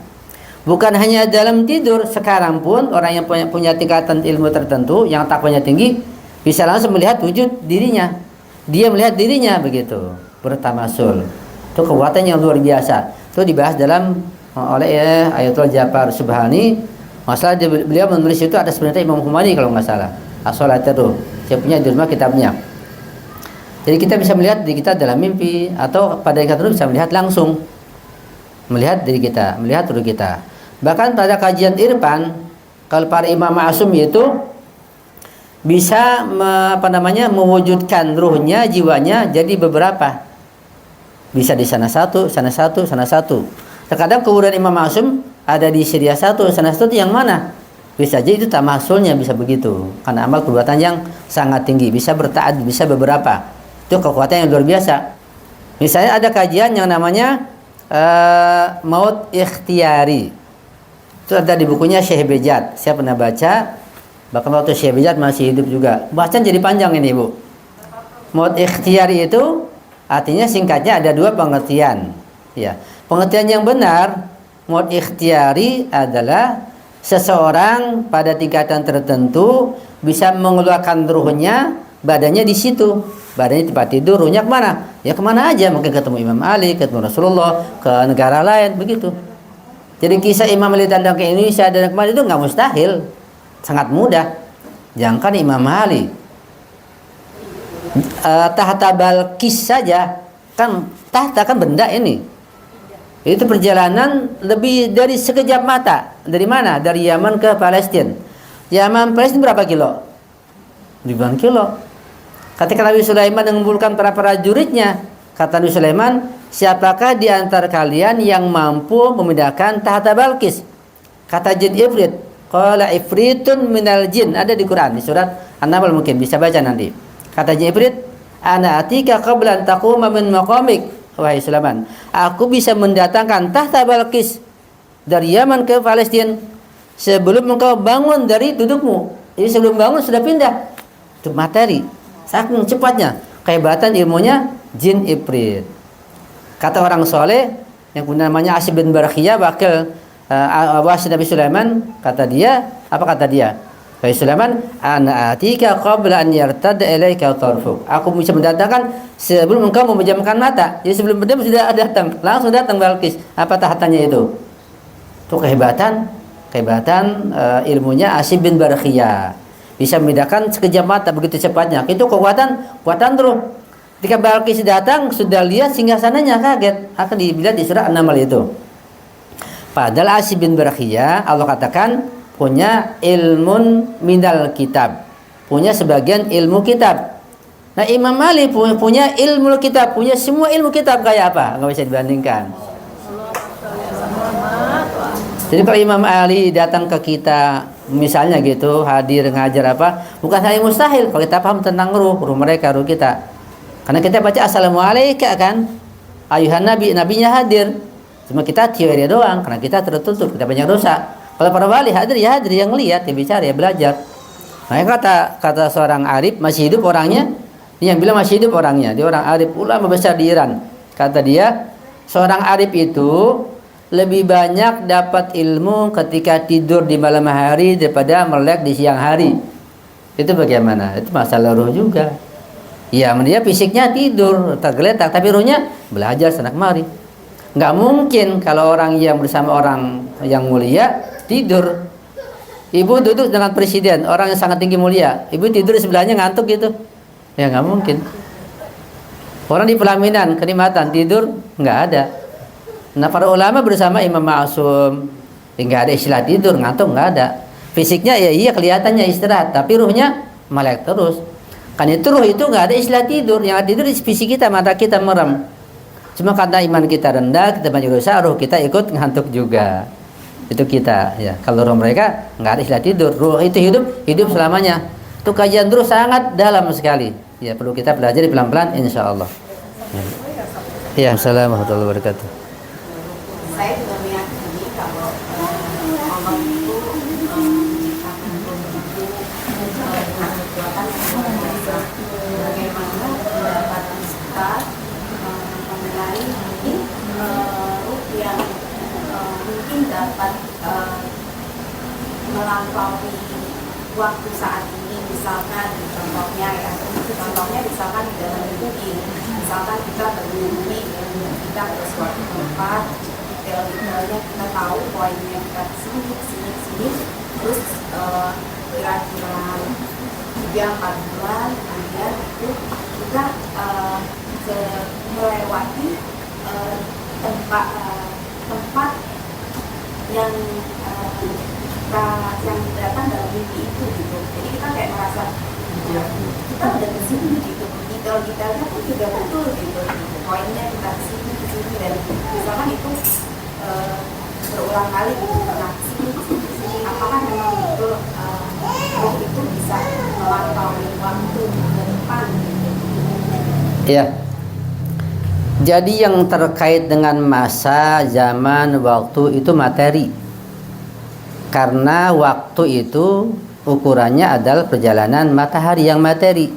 Bukan hanya dalam tidur, sekarang pun orang yang punya tingkatan ilmu tertentu, yang takwanya tinggi, bisa langsung melihat wujud dirinya. Dia melihat dirinya begitu, bertamasul. Itu kekuatan yang luar biasa. Itu dibahas oleh Ayatul Ja'far Subhani. Masalah beliau menulis itu ada sebenarnya Imam Humani kalau nggak salah. As-Salate Ruh. Saya punya di rumah kitabnya. Jadi kita bisa melihat diri kita dalam mimpi atau pada ketika itu bisa melihat langsung. Melihat diri kita, melihat ruh kita. Bahkan pada kajian irfan, kalau para imam ma'asum itu bisa mewujudkan ruhnya, jiwanya jadi beberapa. Bisa di sana satu, sana satu, sana satu. Terkadang kuburan Imam Ma'sum ada di Syria satu, sana satu, yang mana? Bisa aja itu tamasulnya bisa begitu. Karena amal perbuatan yang sangat tinggi, bisa bertaat, bisa beberapa. Itu kekuatan yang luar biasa. Misalnya ada kajian yang namanya maut ikhtiyari. Itu ada di bukunya Syekh Bejat. Saya pernah baca. Bahkan waktu Syekh Bejat masih hidup juga. Bacaan jadi panjang ini, Bu. Maut ikhtiyari itu artinya singkatnya ada dua pengertian. Ya. Pengertian yang benar, maut ikhtiyari adalah seseorang pada tingkatan tertentu bisa mengeluarkan ruhnya, badannya di situ. Badannya tempat tidur, ruhnya kemana? Ya kemana aja, mungkin ketemu Imam Ali, ketemu Rasulullah, ke negara lain, begitu. Jadi kisah Imam Ali datang ke Indonesia dan kemana itu nggak mustahil, sangat mudah. Jangankan Imam Ali, tahta Balqis saja, kan tahta kan benda ini. Itu perjalanan lebih dari sekejap mata. Dari mana? Dari Yaman ke Palestina. Yaman Palestina berapa kilo? Ribuan kilo. Ketika Nabi Sulaiman mengumpulkan para prajuritnya, kata Nabi Sulaiman, siapakah di antara kalian yang mampu memindahkan tahta Balqis? Kata jin Ifrit, qala ifritun minal jin, ada di Quran di surat An-Naml, mungkin bisa baca nanti. Kata jin Ifrit, ana atika qabla an taquma min maqamik. wahai Sulaiman, aku bisa mendatangkan tahta Balqis dari Yaman ke Palestina sebelum engkau bangun dari dudukmu. Jadi sebelum bangun sudah pindah. Itu materi. Saking cepatnya kehebatan ilmunya jin Ifrit. Kata orang soleh yang punya namanya Asy bin Barkhiyah, wakil awas Nabi Sulaiman, kata dia, apa kata dia? Wahai Sulaiman, ana atika qabla an yartadda ilaika tarfuk. Aku bisa mendatangkan sebelum engkau memejamkan mata. Jadi sebelum berdiam sudah datang, langsung datang Balqis. Apa tahatannya itu? Itu kehebatan ilmunya Asy bin Barkhiyah. Bisa membedakan sekejap mata begitu cepatnya. Itu kekuatan ruh. Ketika Balqis datang sudah lihat singgasananya, kaget. Akan dibilang di surah An-Naml itu. Padahal Asy bin Barkhiyah Allah katakan punya ilmun minal kitab, punya sebagian ilmu kitab. Nah Imam Ali punya ilmu kitab, punya semua ilmu kitab kayak apa? Nggak bisa dibandingkan. Jadi kalau Imam Ali datang ke kita, misalnya gitu, hadir ngajar apa, bukan hal yang mustahil kalau kita paham tentang ruh mereka, ruh kita. Karena kita baca assalamualaikum kan, ayuhan nabi, nabinya hadir. Cuma kita teori doang, karena kita tertutup, kita banyak dosa. Kalau para wali hadir ya hadir, yang lihat, yang bicara, ya belajar. Nah kata seorang arif, masih hidup orangnya, dia yang bilang masih hidup orangnya, dia orang arif, ulama besar di Iran. Kata dia, seorang arif itu lebih banyak dapat ilmu ketika tidur di malam hari daripada melek di siang hari. Itu bagaimana? Itu masalah ruh juga. Ya, dia fisiknya tidur, tergeletak, tapi ruhnya belajar sana kemari. Nggak mungkin kalau orang yang bersama orang yang mulia tidur. Ibu duduk dengan presiden, orang yang sangat tinggi mulia, ibu tidur di sebelahnya ngantuk gitu. Ya nggak mungkin. Orang di pelaminan, kenikmatan, tidur nggak ada. Nah para ulama bersama Imam Ma'sum, nggak ada istilah tidur, ngantuk nggak ada. Fisiknya ya iya kelihatannya istirahat, tapi ruhnya melek terus. Kan itu ruh itu nggak ada istilah tidur, yang tidur di fisik kita, mata kita merem. Cuma karena iman kita rendah, kita banyak dosa, ruh kita ikut ngantuk juga. Itu kita ya. Kalau ruh mereka nggak ada istilah tidur, ruh itu hidup selamanya. Itu kajian ruh sangat dalam sekali. Ya perlu kita pelajari pelan-pelan, insya Allah. Ya, assalamualaikum warahmatullahi wabarakatuh. Saya juga meyakini kalau Allah itu menciptakan begitu kekuatan bagaimana pendapat kita mengenai ruh yang mungkin dapat melampaui waktu saat ini, misalkan contohnya misalkan di dalam mimpi, misalkan kita bermimpi kita ke suatu tempat, detail-detailnya kita tahu poinnya kita sini, terus kira-kira 3-4 bulan kemudian itu kita melewati tempat yang datang dalam mimpi itu gitu. Jadi kita kayak merasa kita udah kesini gitu, detail-detailnya pun juga betul gitu, poinnya kita kesini dan misalkan itu berulang kali gitu, nah sini apakah memang betul ruh itu bisa melampaui waktu ke depan gitu. Iya. Jadi yang terkait dengan masa, zaman, waktu itu materi. Karena waktu itu ukurannya adalah perjalanan matahari yang materi.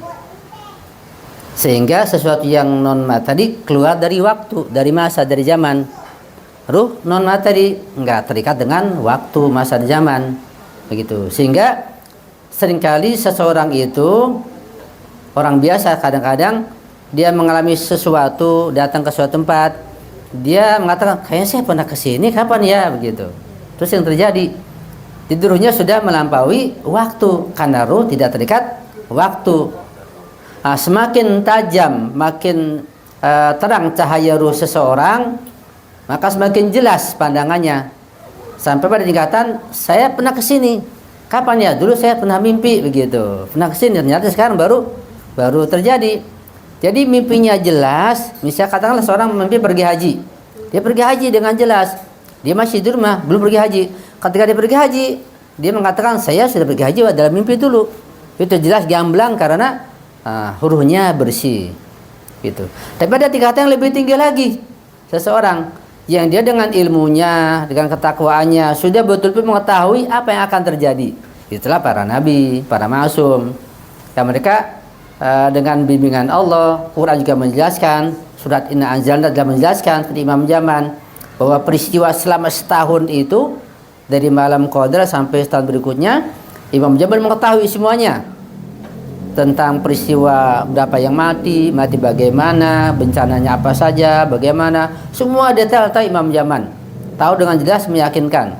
Sehingga sesuatu yang non materi keluar dari waktu, dari masa, dari zaman. Ruh non materi enggak terikat dengan waktu, masa, dan zaman. Begitu. Sehingga seringkali seseorang itu orang biasa kadang-kadang dia mengalami sesuatu, datang ke suatu tempat, dia mengatakan kayaknya saya pernah kesini, kapan ya, begitu. Terus yang terjadi, tidurnya sudah melampaui waktu karena ruh tidak terikat waktu. Nah, semakin tajam, makin terang cahaya ruh seseorang, maka semakin jelas pandangannya. Sampai pada tingkatan saya pernah kesini, kapan ya? Dulu saya pernah mimpi begitu, pernah kesini, ternyata sekarang baru terjadi. Jadi mimpinya jelas. Misal katakanlah seorang mimpi pergi haji, dia pergi haji dengan jelas, dia masih di rumah belum pergi haji. Ketika dia pergi haji, dia mengatakan saya sudah pergi haji dalam mimpi dulu. Itu jelas gamblang karena ruhnya bersih. gitu. Tapi ada tingkatan yang lebih tinggi lagi. Seseorang yang dia dengan ilmunya, dengan ketakwaannya sudah betul-betul mengetahui apa yang akan terjadi. Itulah para nabi, para maksum. Dan mereka dengan bimbingan Allah, Quran juga menjelaskan, surat Inna Anzalna telah menjelaskan kepada Imam Zaman bahwa peristiwa selama setahun itu dari malam Qadar sampai setahun berikutnya, Imam Zaman mengetahui semuanya tentang peristiwa berapa yang mati bagaimana, bencananya apa saja, bagaimana, semua detail tahu Imam Zaman, tahu dengan jelas, meyakinkan.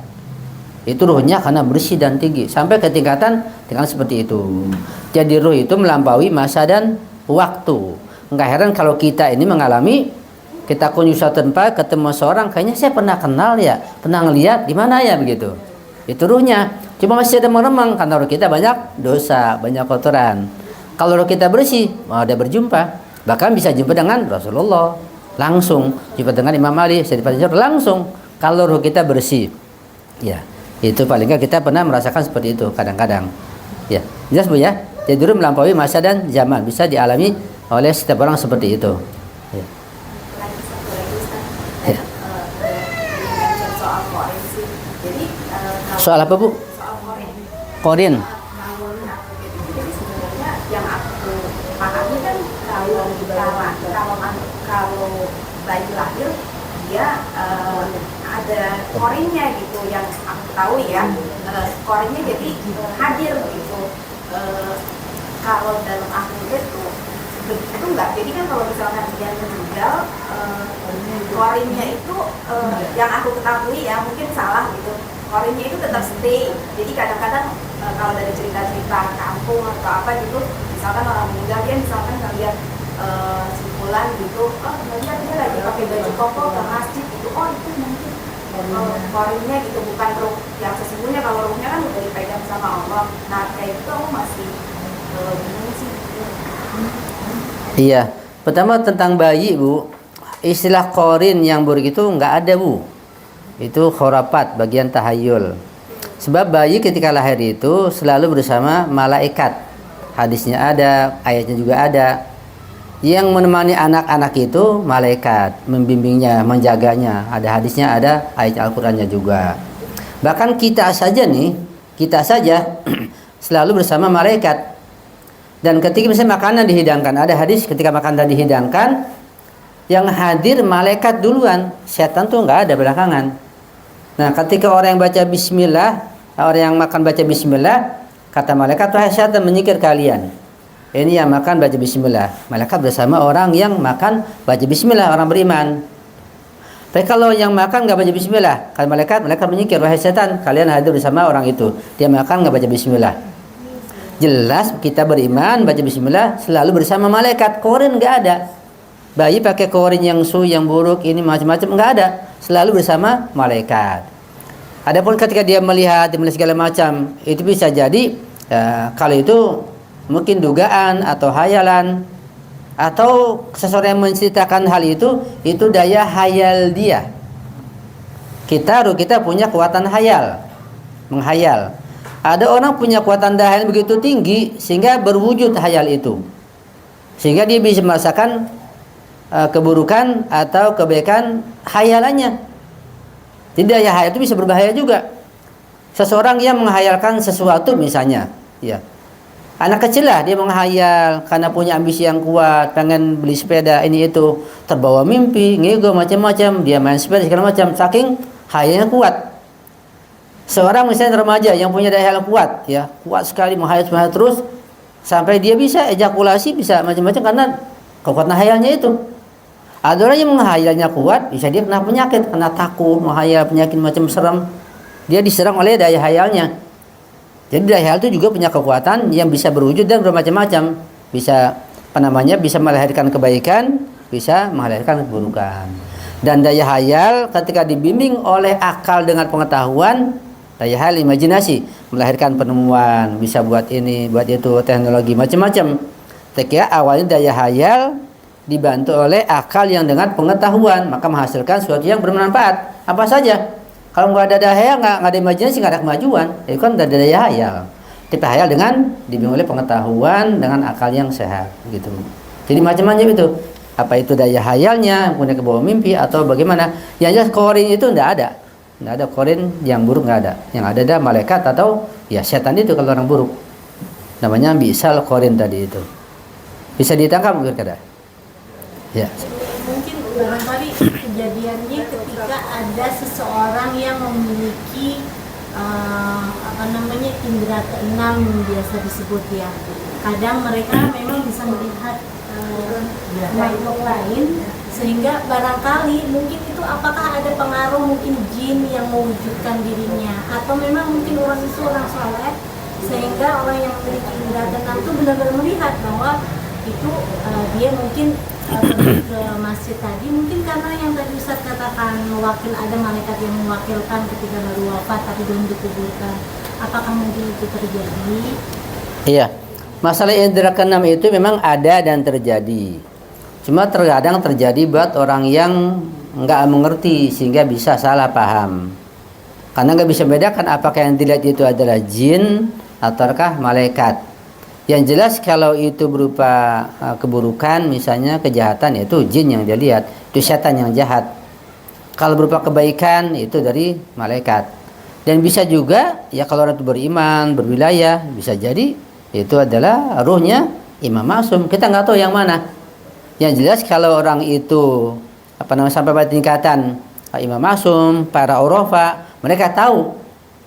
Itu ruhnya karena bersih dan tinggi sampai ke tingkatan seperti itu. Jadi ruh itu melampaui masa dan waktu. Enggak heran kalau kita ini mengalami, kita kunjung suatu tempat ketemu seorang, kayaknya saya pernah kenal ya, pernah ngeliat di mana ya begitu. Itu ruhnya. Cuma masih ada meremang karena ruh kita banyak dosa, banyak kotoran. Kalau roh kita bersih, ada berjumpa. Bahkan bisa jumpa dengan Rasulullah langsung, jumpa dengan Imam Ali, Sayyid Fatimah langsung. Kalau roh kita bersih, ya itu paling nggak kita pernah merasakan seperti itu kadang-kadang. Ya, jelas Bu ya. Jadi roh melampaui masa dan zaman, bisa dialami oleh setiap orang seperti itu. Ya. Ya. Soal Qorin sih. Jadi Soal apa Bu? soal Qorin. Qorin. Jadi sebenarnya yang aku pahami kan kalau bayi lahir dia ada korinnya gitu, yang aku ketahui ya, korinnya jadi hadir gitu. Kalau dalam akhirat tuh begitu enggak? Jadi kan kalau misalkan dia meninggal, korinnya itu yang aku ketahui ya, mungkin salah gitu, korinnya itu tetap stay. Jadi kadang-kadang kalau dari cerita-cerita kampung atau apa gitu, misalkan orang meninggal, dia misalkan ngeliat simpulan gitu, oh ngeliat dia lagi pakai baju koko ke masjid gitu, oh itu mungkin korinnya gitu, bukan ruh yang sesungguhnya. Kalau ruhnya kan udah dipegang sama Allah. Nah kayak gitu aku masih bingung sih. Iya. Pertama tentang bayi Bu, istilah korin yang buruk itu nggak ada Bu. Itu khurafat, bagian tahayul. Sebab bayi ketika lahir itu selalu bersama malaikat. Hadisnya ada, ayatnya juga ada. Yang menemani anak-anak itu malaikat, membimbingnya, menjaganya. Ada hadisnya, ada ayat Al-Qur'annya juga. Bahkan kita saja selalu bersama malaikat. Dan ketika misalnya makanan dihidangkan, ada hadis ketika makanan dihidangkan, yang hadir malaikat duluan, setan tuh nggak ada belakangan. Nah, ketika orang yang baca bismillah, orang yang makan baca bismillah, kata malaikat, wahai setan, menyingkir kalian. Ini yang makan baca bismillah. Malaikat bersama orang yang makan baca bismillah, orang beriman. Tapi kalau yang makan nggak baca bismillah, kata malaikat menyingkir, wahai setan, kalian hadir bersama orang itu. Dia makan nggak baca bismillah. Jelas kita beriman, baca bismillah, selalu bersama malaikat. Korin nggak ada. Bayi pakai korin yang yang buruk, ini macam-macam nggak ada. Selalu bersama malaikat. Adapun ketika dia melihat segala macam, itu bisa jadi kalau itu mungkin dugaan atau hayalan, atau seseorang yang menceritakan hal itu daya hayal dia. Ruh kita punya kekuatan hayal, menghayal. Ada orang punya kekuatan daya hayal begitu tinggi sehingga berwujud hayal itu, sehingga dia bisa merasakan keburukan atau kebaikan hayalannya. Jadi daya hayal itu bisa berbahaya juga. Seseorang yang menghayalkan sesuatu misalnya, ya. Anak kecil lah dia menghayal karena punya ambisi yang kuat, pengen beli sepeda ini itu, terbawa mimpi, ngego macam-macam, dia main sepeda segala macam, saking hayalnya kuat. Seorang misalnya remaja yang punya daya hayal kuat, ya, kuat sekali menghayal terus sampai dia bisa ejakulasi, bisa macam-macam karena kekuatan hayalnya itu. Ada orang yang menghayalnya kuat, bisa dia kena penyakit, kena takut, menghayal penyakit macam serem. Dia diserang oleh daya hayalnya. Jadi daya hayal itu juga punya kekuatan yang bisa berwujud dan bermacam-macam. Bisa bisa melahirkan kebaikan, bisa melahirkan keburukan. Dan daya hayal ketika dibimbing oleh akal dengan pengetahuan, daya hayal imajinasi, melahirkan penemuan, bisa buat ini, buat itu, teknologi macam-macam. Ketika awalnya daya hayal dibantu oleh akal yang dengan pengetahuan, maka menghasilkan sesuatu yang bermanfaat. Apa saja? Kalau nggak ada daya hayal, nggak ada imajinasi, nggak ada kemajuan. Itu kan ada daya hayal. Tapi hayal dengan dibimbing oleh pengetahuan dengan akal yang sehat, gitu. Jadi macam-macam itu. Apa itu daya hayalnya, kemudian ke bawah mimpi atau bagaimana? Yang jelas korin itu tidak ada. Tidak ada korin yang buruk, nggak ada. Yang ada malaikat atau ya setan itu kalau orang buruk. Namanya bisal korin tadi itu. Bisa ditangkap mungkin kada? Ya. Mungkin barangkali kejadiannya ketika ada seseorang yang memiliki indera keenam biasa disebut ya. Kadang mereka memang bisa melihat makhluk lain, sehingga barangkali mungkin itu apakah ada pengaruh mungkin jin yang mewujudkan dirinya, atau memang mungkin orang itu orang soleh sehingga orang yang memiliki indera keenam itu benar-benar melihat bahwa itu dia mungkin pergi ke masjid tadi, mungkin karena yang tadi Ustaz katakan mewakil, ada malaikat yang mewakilkan ketika baru wafat tapi belum dikuburkan. Apakah mungkin itu terjadi? Iya. Masalah indera keenam itu memang ada dan terjadi. Cuma terkadang terjadi buat orang yang nggak mengerti sehingga bisa salah paham. Karena nggak bisa membedakan apakah yang dilihat itu adalah jin ataukah malaikat. Yang jelas kalau itu berupa keburukan, misalnya kejahatan, itu jin yang dia lihat, itu setan yang jahat. Kalau berupa kebaikan itu dari malaikat. Dan bisa juga ya kalau orang itu beriman, berwilayah, bisa jadi itu adalah ruhnya Imam Maksum. Kita nggak tahu yang mana. Yang jelas kalau orang itu sampai pada tingkatan Imam Maksum, para urafa, mereka tahu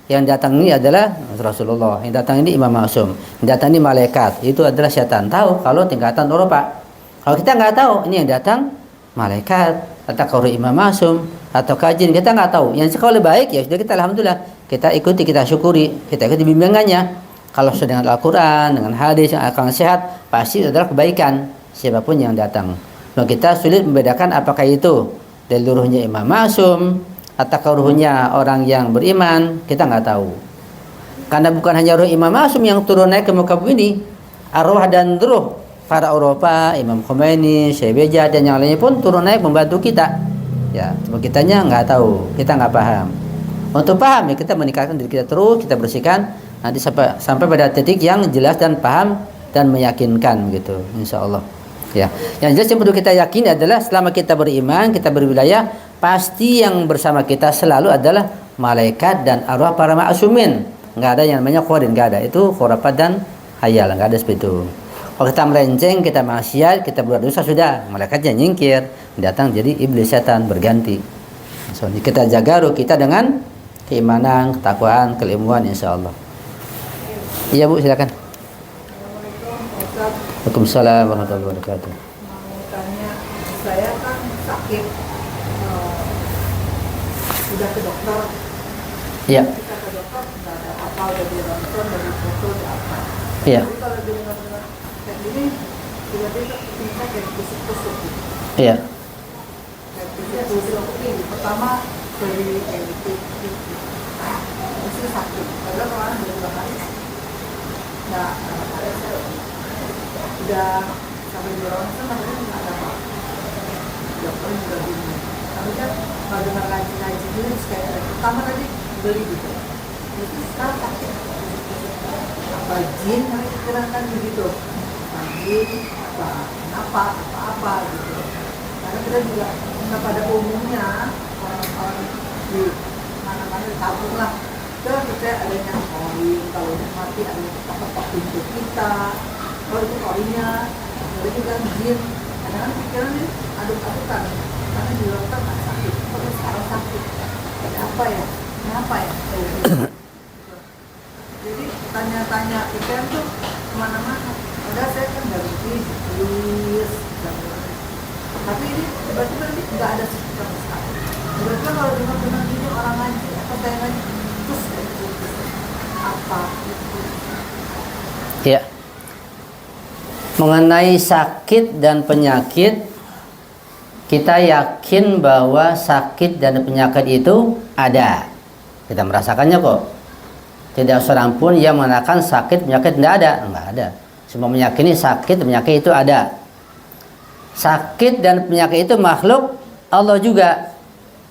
yang datang ini adalah Rasulullah, yang datang ini Imam Maksum, yang datang ini malaikat, itu adalah setan. Tahu kalau tingkatan urafa. Kalau kita nggak tahu ini yang datang malaikat atau kalau Imam Maksum atau kajian, kita nggak tahu. Yang kalau baik ya sudah, kita alhamdulillah kita ikuti, kita syukuri, kita ikuti bimbingannya. Kalau sudah dengan Al-Quran, dengan hadis yang akan sehat, pasti itu adalah kebaikan siapapun yang datang. Nah, kita sulit membedakan apakah itu dari ruhnya Imam Maksum atau ruhnya orang yang beriman, kita nggak tahu. Karena bukan hanya ruh Imam Maksum yang turun naik ke muka bumi, arwah dan ruh para Eropa, Imam Khomeini, Syekh Beja dan yang lainnya pun turun naik membantu kita. Ya, cuma kitanya nggak tahu, kita nggak paham. Untuk paham ya kita meningkatkan diri kita terus, kita bersihkan nanti sampai pada titik yang jelas dan paham dan meyakinkan gitu, insya Allah. Ya, yang jelas yang perlu kita yakini adalah selama kita beriman, kita berwilayah, pasti yang bersama kita selalu adalah malaikat dan arwah para ma'asumin. Nggak ada yang namanya khorin, nggak ada. Itu khurafat dan hayal, nggak ada seperti itu. Kalau kita melenceng, kita maksiat, kita buat dosa, sudah malaikatnya nyingkir, datang jadi iblis setan berganti. So, kita jaga ruh kita dengan keimanan, ketakwaan, keilmuan, insya Allah. Iya Bu, silakan. Waalaikumsalam warahmatullahi wabarakatuh. Mau tanya, saya kan sakit, sudah ke dokter. Iya. Kita ke dokter, nggak ada apa, udah di ronsen, udah di foto, udah apa. Iya. Tapi kalau di benar-benar kayak gini, tiba-tiba kita kayak tusuk-tusuk gitu. Iya. Kayak tusuk-tusuk ini. Pertama dari elitik, itu sakit. Padahal kemarin udah 2 hari. Nggak ada. Udah sampai di ronsen, akhirnya nggak ada apa. Dokter juga bingung. Tapi kan kalau dengar ngaji-ngaji dulu, kayak pertama tadi beli gitu. Itu sekarang sakit. Apa jin yang dikirakan begitu? Apa jin, apa gitu. Karena kita juga pada umumnya orang-orang di mana-mana ditabung lah. Kita percaya adanya korin, kalau mati ada yang ketok-ketok pintu kita. Kalau itu korinnya, ada juga jin. Kadang-kadang pikiran ini aduk-adukan. Karena di dokter nggak sakit, kalau sekarang sakit. Ada apa ya? Kenapa ya? Jadi tanya-tanya pikiran tuh kemana-mana. Padahal saya kan dari tulis, tapi ini tiba-tiba ini nggak ada sama sekali. Tiba-tiba kalau dengar-dengar gini orang ngaji atau saya ngaji, terus apa gitu. Ya. Mengenai sakit dan penyakit, kita yakin bahwa sakit dan penyakit itu ada. Kita merasakannya kok. Tidak seorang pun yang mengatakan sakit penyakit tidak ada. Enggak ada. Semua meyakini sakit penyakit itu ada. Sakit dan penyakit itu makhluk Allah juga.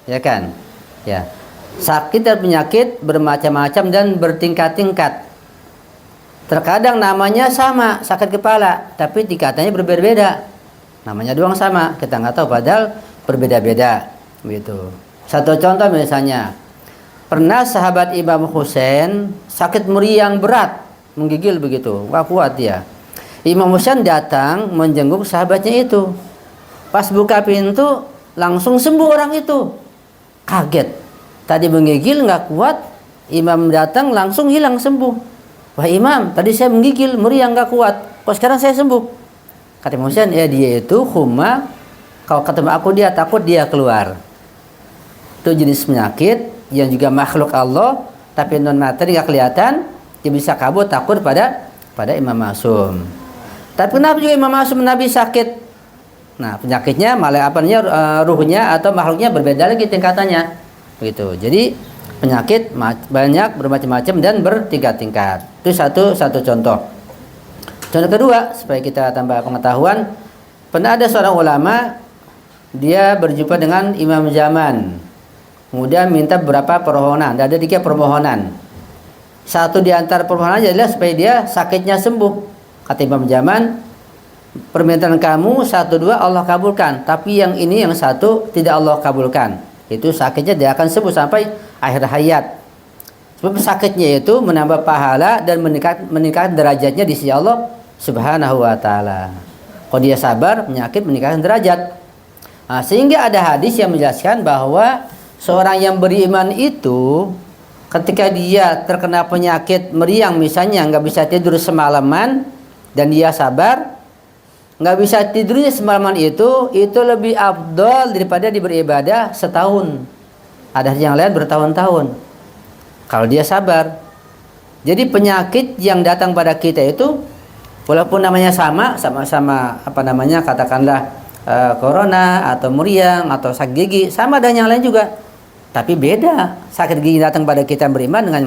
Ya kan? Ya. Sakit dan penyakit bermacam-macam dan bertingkat-tingkat. Terkadang namanya sama, sakit kepala, tapi tingkatannya berbeda-beda. Namanya doang sama, kita nggak tahu padahal berbeda-beda begitu. Satu contoh misalnya, pernah sahabat Imam Husain sakit meriang berat, menggigil begitu, nggak kuat dia. Imam Husain datang menjenguk sahabatnya itu. Pas buka pintu langsung sembuh orang itu. Kaget. Tadi menggigil nggak kuat, Imam datang langsung hilang sembuh. Wah Imam, tadi saya menggigil meriang nggak kuat, kok sekarang saya sembuh? Kata Imam Husain, ya dia itu huma, kalau ketemu aku dia takut dia keluar. Itu jenis penyakit yang juga makhluk Allah, tapi non materi nggak kelihatan, dia bisa kabur takut pada Imam Ma'sum. Tapi kenapa juga Imam Ma'sum Nabi sakit? Nah penyakitnya malah ruhnya atau makhluknya berbeda lagi tingkatannya, begitu. Jadi penyakit banyak, bermacam-macam dan bertingkat-tingkat. Itu satu contoh. Contoh kedua, supaya kita tambah pengetahuan, pernah ada seorang ulama, dia berjumpa dengan imam zaman, kemudian minta beberapa permohonan. Ada 3 permohonan. Satu di antara permohonannya adalah supaya dia sakitnya sembuh. Kata imam zaman, permintaan kamu 1, 2 Allah kabulkan, tapi yang ini yang satu tidak Allah kabulkan. Itu sakitnya dia akan sembuh sampai akhir hayat. Sebab sakitnya itu menambah pahala dan meningkatkan derajatnya di sisi Allah Subhanahu wa taala. Kalau dia sabar, penyakit meningkatkan derajat. Nah, sehingga ada hadis yang menjelaskan bahwa seorang yang beriman itu ketika dia terkena penyakit meriang misalnya nggak bisa tidur semalaman dan dia sabar, nggak bisa tidurnya semalaman itu lebih afdol daripada dia beribadah setahun. Ada yang lain bertahun-tahun. Kalau dia sabar. Jadi penyakit yang datang pada kita itu walaupun namanya sama-sama katakanlah corona atau meriang atau sakit gigi, sama dengan yang lain juga. Tapi beda. Sakit gigi datang pada kita yang beriman dengan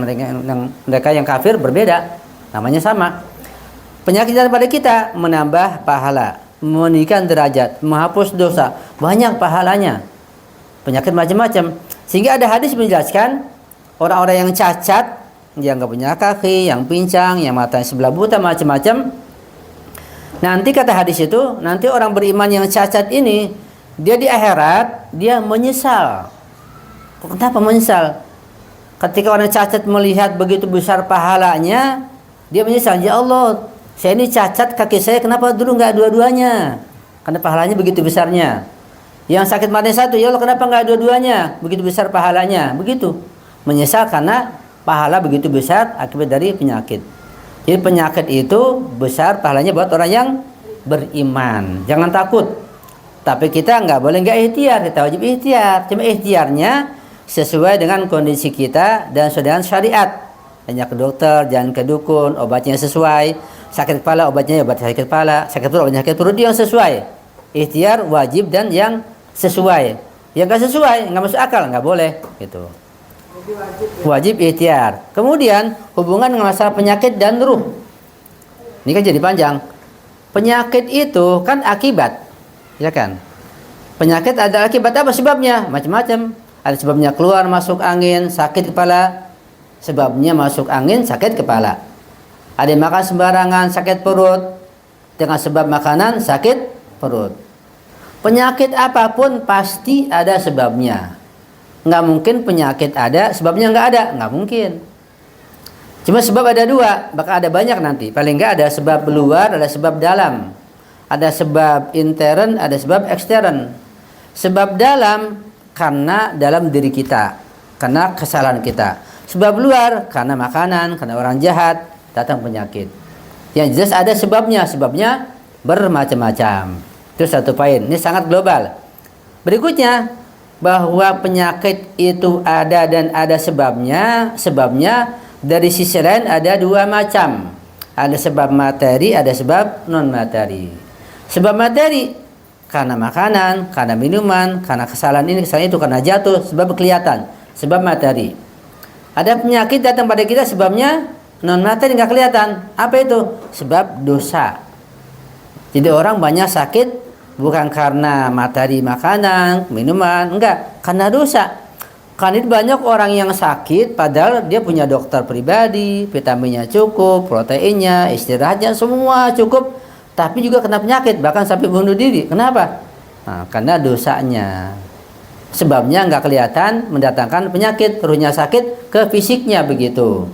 mereka yang kafir berbeda. Namanya sama. Penyakit datang pada kita menambah pahala, meninggikan derajat, menghapus dosa, banyak pahalanya. Penyakit macam-macam. Sehingga ada hadis menjelaskan orang-orang yang cacat, yang nggak punya kaki, yang pincang, yang matanya sebelah buta, macam-macam. Nanti kata hadis itu, nanti orang beriman yang cacat ini, dia di akhirat, dia menyesal. Kenapa menyesal? Ketika orang cacat melihat begitu besar pahalanya, dia menyesal. Ya Allah, saya ini cacat, kaki saya kenapa dulu nggak dua-duanya? Karena pahalanya begitu besarnya. Yang sakit matanya 1, ya Allah kenapa nggak dua-duanya? Begitu besar pahalanya. Begitu. Menyesal karena pahala begitu besar akibat dari penyakit. Jadi penyakit itu besar pahalanya buat orang yang beriman. Jangan takut. Tapi kita nggak boleh nggak ikhtiar. Kita wajib ikhtiar. Cuma ikhtiarnya sesuai dengan kondisi kita dan sesuai dengan syariat. Hanya ke dokter, jangan ke dukun. Obatnya sesuai. Sakit kepala, obatnya obat sakit kepala. Sakit perut, obatnya sakit perut. Yang sesuai. Ikhtiar wajib dan yang sesuai. Yang nggak sesuai, nggak masuk akal, nggak boleh. Gitu. Wajib ikhtiar. Kemudian hubungan dengan masalah penyakit dan ruh. Ini kan jadi panjang. Penyakit itu kan akibat, ya kan? Penyakit ada akibat apa sebabnya? Macam-macam. Ada sebabnya keluar masuk angin, sakit kepala. Sebabnya masuk angin, sakit kepala. Ada yang makan sembarangan, sakit perut. Dengan sebab makanan, sakit perut. Penyakit apapun pasti ada sebabnya. Nggak mungkin penyakit ada, sebabnya nggak ada. Nggak mungkin. Cuma sebab ada 2, bahkan ada banyak nanti. Paling nggak ada sebab luar, ada sebab dalam. Ada sebab intern, ada sebab ekstern. Sebab dalam karena dalam diri kita, karena kesalahan kita. Sebab luar karena makanan, karena orang jahat, datang penyakit. Yang jelas ada sebabnya bermacam-macam. Itu satu poin. Ini sangat global. Berikutnya, bahwa penyakit itu ada dan ada sebabnya. Sebabnya dari sisi lain ada 2 macam. Ada sebab materi, ada sebab non materi. Sebab materi karena makanan, karena minuman, karena kesalahan ini, kesalahan itu, karena jatuh, sebab kelihatan. Sebab materi. Ada penyakit datang pada kita sebabnya non materi, nggak kelihatan. Apa itu? Sebab dosa. Jadi orang banyak sakit bukan karena materi makanan, minuman, enggak, karena dosa. Karena banyak orang yang sakit padahal dia punya dokter pribadi, vitaminnya cukup, proteinnya, istirahatnya semua cukup, tapi juga kena penyakit, bahkan sampai bunuh diri. Kenapa? Nah, karena dosanya. Sebabnya nggak kelihatan, mendatangkan penyakit, ruhnya sakit ke fisiknya begitu.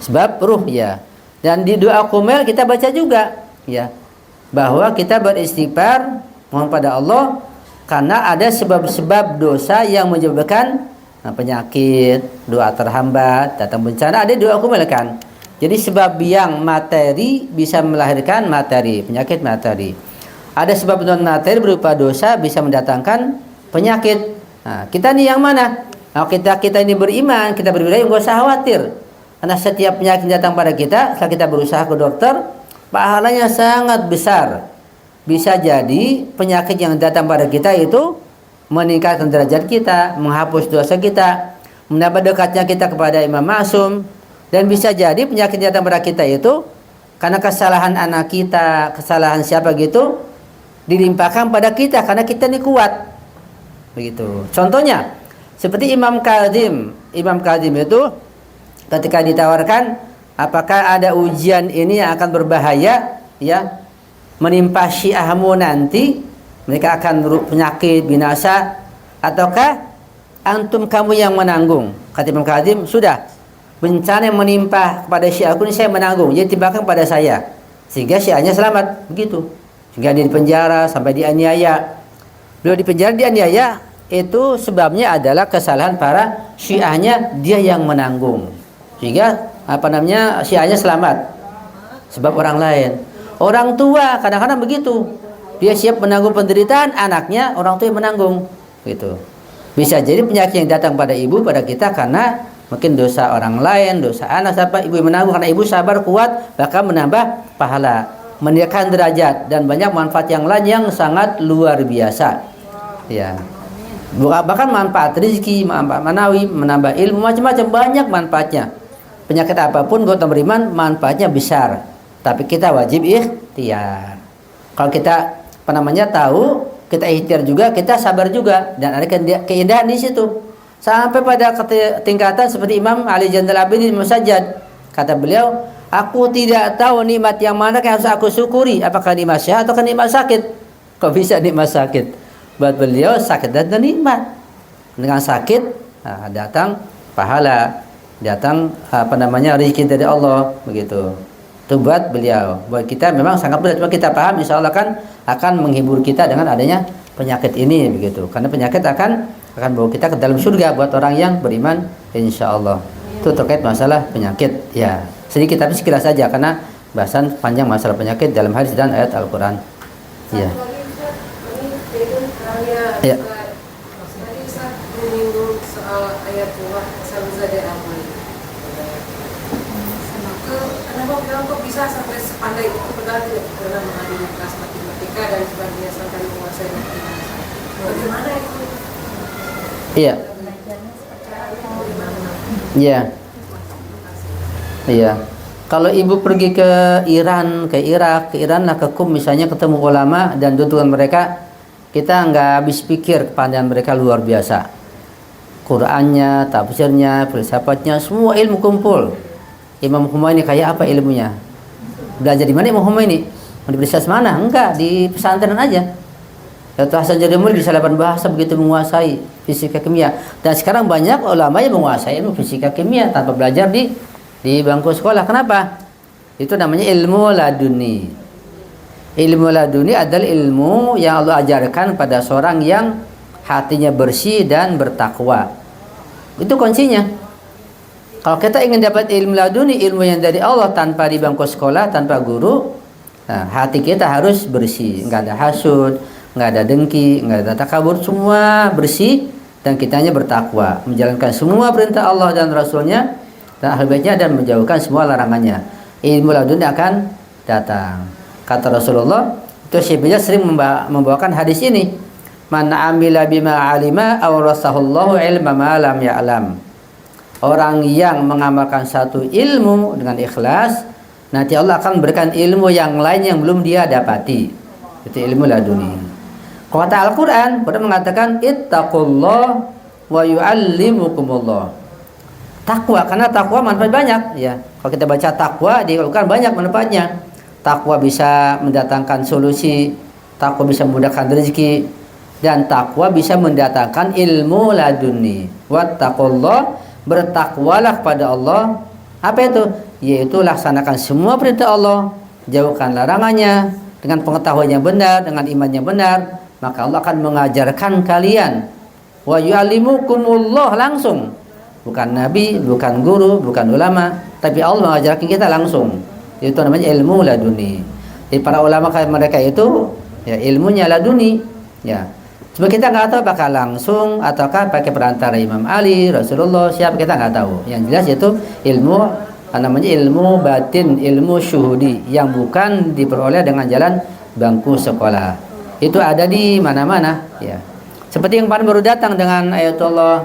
Sebab ruh ya. Dan di doa kumel kita baca juga ya, bahwa kita beristighfar mohon pada Allah karena ada sebab-sebab dosa yang menyebabkan penyakit, doa terhambat, datang bencana, ada doa kumel kan. Jadi sebab yang materi bisa melahirkan materi, penyakit materi. Ada sebab non materi berupa dosa bisa mendatangkan penyakit. Nah, kita nih yang mana? Nah, kita ini beriman, kita beribadah, nggak usah khawatir. Karena setiap penyakit datang pada kita, setelah kita berusaha ke dokter, pahalanya sangat besar. Bisa jadi penyakit yang datang pada kita itu meningkatkan derajat kita, menghapus dosa kita, menambah dekatnya kita kepada Imam Ma'sum. Dan bisa jadi penyakit yang datang pada kita itu karena kesalahan anak kita, kesalahan siapa gitu, dilimpahkan pada kita karena kita ini kuat. Begitu. Contohnya seperti Imam Kazim. Imam Kazim itu ketika ditawarkan apakah ada ujian ini yang akan berbahaya ya menimpa Syiahmu nanti, mereka akan penyakit binasa, ataukah antum kamu yang menanggung? Kata Imam Kazim, sudah, bencana yang menimpa kepada Syiahku ini saya menanggung, jadi timbangkan pada saya sehingga Syiahnya selamat. Begitu. Sehingga dia dipenjara sampai dianiaya. Beliau dipenjara, dianiaya, itu sebabnya adalah kesalahan para Syiahnya, dia yang menanggung. Sehingga Syiahnya selamat sebab orang lain. Orang tua kadang-kadang begitu, dia siap menanggung penderitaan anaknya, orang tua yang menanggung gitu. Bisa jadi penyakit yang datang pada ibu, pada kita karena mungkin dosa orang lain, dosa anak, siapa ibu yang menanggung, karena ibu sabar kuat, bahkan menambah pahala, meningkatkan derajat dan banyak manfaat yang lain yang sangat luar biasa ya. Bahkan manfaat rezeki, manfaat manawi, menambah ilmu, macam-macam, banyak manfaatnya. Penyakit apapun kalau beriman manfaatnya besar, tapi kita wajib ikhtiar. Kalau kita tahu, kita ikhtiar juga, kita sabar juga, dan ada keindahan di situ. Sampai pada tingkatan seperti Imam Ali Zainal Abidin Musajjad, kata beliau, aku tidak tahu nikmat yang mana yang harus aku syukuri, apakah nikmat sehat atau nikmat sakit. Kok bisa nikmat sakit? Buat beliau sakit dan nikmat. Dengan sakit datang pahala, datang rezeki dari Allah begitu. Itu buat beliau. Buat kita memang sangat berat, cuma kita paham insya Allah akan menghibur kita dengan adanya penyakit ini begitu. Karena penyakit akan bawa kita ke dalam surga buat orang yang beriman insya Allah. Itu terkait masalah penyakit ya. Sedikit tapi sekilas saja karena bahasan panjang masalah penyakit dalam hadis dan ayat Al-Quran. Ya. Ya. Tadi saya menyinggung soal ayat Allah kenapa beliau kok bisa sampai sepandai itu, padahal tidak pernah menghadiri kelas matematika dan sebagainya sampai menguasai matematika. Bagaimana itu? Iya. Iya. Iya. Kalau ibu pergi ke Iran, ke Irak, ke Iran lah, ke Kum misalnya, ketemu ulama dan tuntunan mereka, kita nggak habis pikir kepandaian mereka luar biasa. Qurannya, tafsirnya, filsafatnya, semua ilmu kumpul. Imam Khomeini kayak apa ilmunya? Belajar di mana Imam Khomeini? Di universitas mana? Enggak, di pesantren aja. Dr. Hasan Jadimul bisa 8 bahasa begitu menguasai fisika kimia. Dan sekarang banyak ulama yang menguasai ilmu fisika kimia tanpa belajar di bangku sekolah. Kenapa? Itu namanya ilmu laduni. Ilmu laduni adalah ilmu yang Allah ajarkan pada seorang yang hatinya bersih dan bertakwa. Itu kuncinya. Kalau kita ingin dapat ilmu laduni, ilmu yang dari Allah tanpa di bangku sekolah, tanpa guru, nah, hati kita harus bersih, nggak ada hasud, nggak ada dengki, nggak ada takabur, semua bersih dan kitanya bertakwa, menjalankan semua perintah Allah dan Rasulnya dan ahli baitnya dan menjauhkan semua larangannya. Ilmu laduni akan datang. Kata Rasulullah, itu Syekh sering membawakan hadis ini, man amila bima alima awrasahullahu ilma ma lam ya'lam. Orang yang mengamalkan satu ilmu dengan ikhlas, nanti Allah akan berikan ilmu yang lain yang belum dia dapati. Itu ilmu laduni. Kata Al-Quran, Quran mengatakan ittaqullah wa yu'allimukumullah. Takwa, karena takwa manfaat banyak ya. Kalau kita baca takwa di Al-Quran banyak manfaatnya. takwa bisa mendatangkan solusi, takwa bisa memudahkan rezeki, dan takwa bisa mendatangkan ilmu laduni. Wattaqullah, bertakwalah kepada Allah. Apa itu? Yaitu laksanakan semua perintah Allah, jauhkan larangannya. Dengan pengetahuan yang benar, dengan iman yang benar, maka Allah akan mengajarkan kalian. Wa yu'allimukumullah, langsung. Bukan nabi, bukan guru, bukan ulama, tapi Allah mengajarkan kita langsung. Itu namanya ilmu laduni. Jadi para ulama kayak mereka itu ya ilmunya laduni, ya. Cuma kita nggak tahu apakah langsung ataukah pakai perantara Imam Ali, Rasulullah, siapa kita nggak tahu. Yang jelas itu ilmu namanya ilmu batin, ilmu syuhudi yang bukan diperoleh dengan jalan bangku sekolah. Itu ada di mana-mana, ya. Seperti yang kemarin baru datang dengan Ayatullah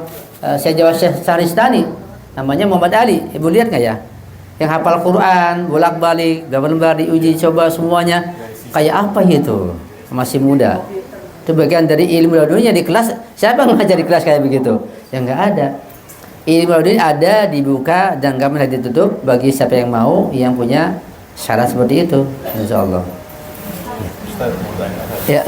Syekh Jawa Syekh Saristani, namanya Muhammad Ali. Ibu lihat nggak ya? Yang hafal Quran, bolak-balik, gambar lembar diuji coba semuanya. Kayak apa itu? Masih muda. Itu bagian dari ilmu laduni di kelas. Siapa yang ngajar di kelas kayak begitu? Ya nggak ada. Ilmu laduni ada, dibuka dan nggak pernah ditutup bagi siapa yang mau, yang punya syarat seperti itu. Insya Allah. Ya.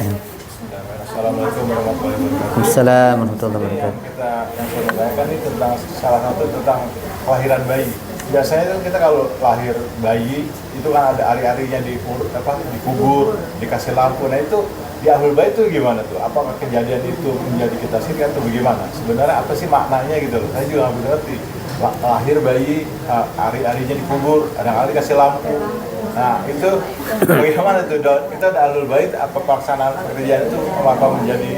Assalamualaikum warahmatullahi wabarakatuh. Assalamualaikum warahmatullahi wabarakatuh. Kita yang saya tanyakan ini tentang salah satu tentang kelahiran bayi. Biasanya kan kita kalau lahir bayi itu kan ada ari-arinya dikubur, dikasih lampu. Nah itu di ahlul bait itu gimana tuh? Apakah kejadian itu menjadi kita sini atau bagaimana? Sebenarnya apa sih maknanya gitu loh? Saya juga nggak ngerti. Lahir bayi, ari-arinya dikubur, kadang-kadang dikasih lampu. Nah itu bagaimana tuh? Kita ada ahlul bait, apa pelaksanaan pekerjaan itu apa menjadi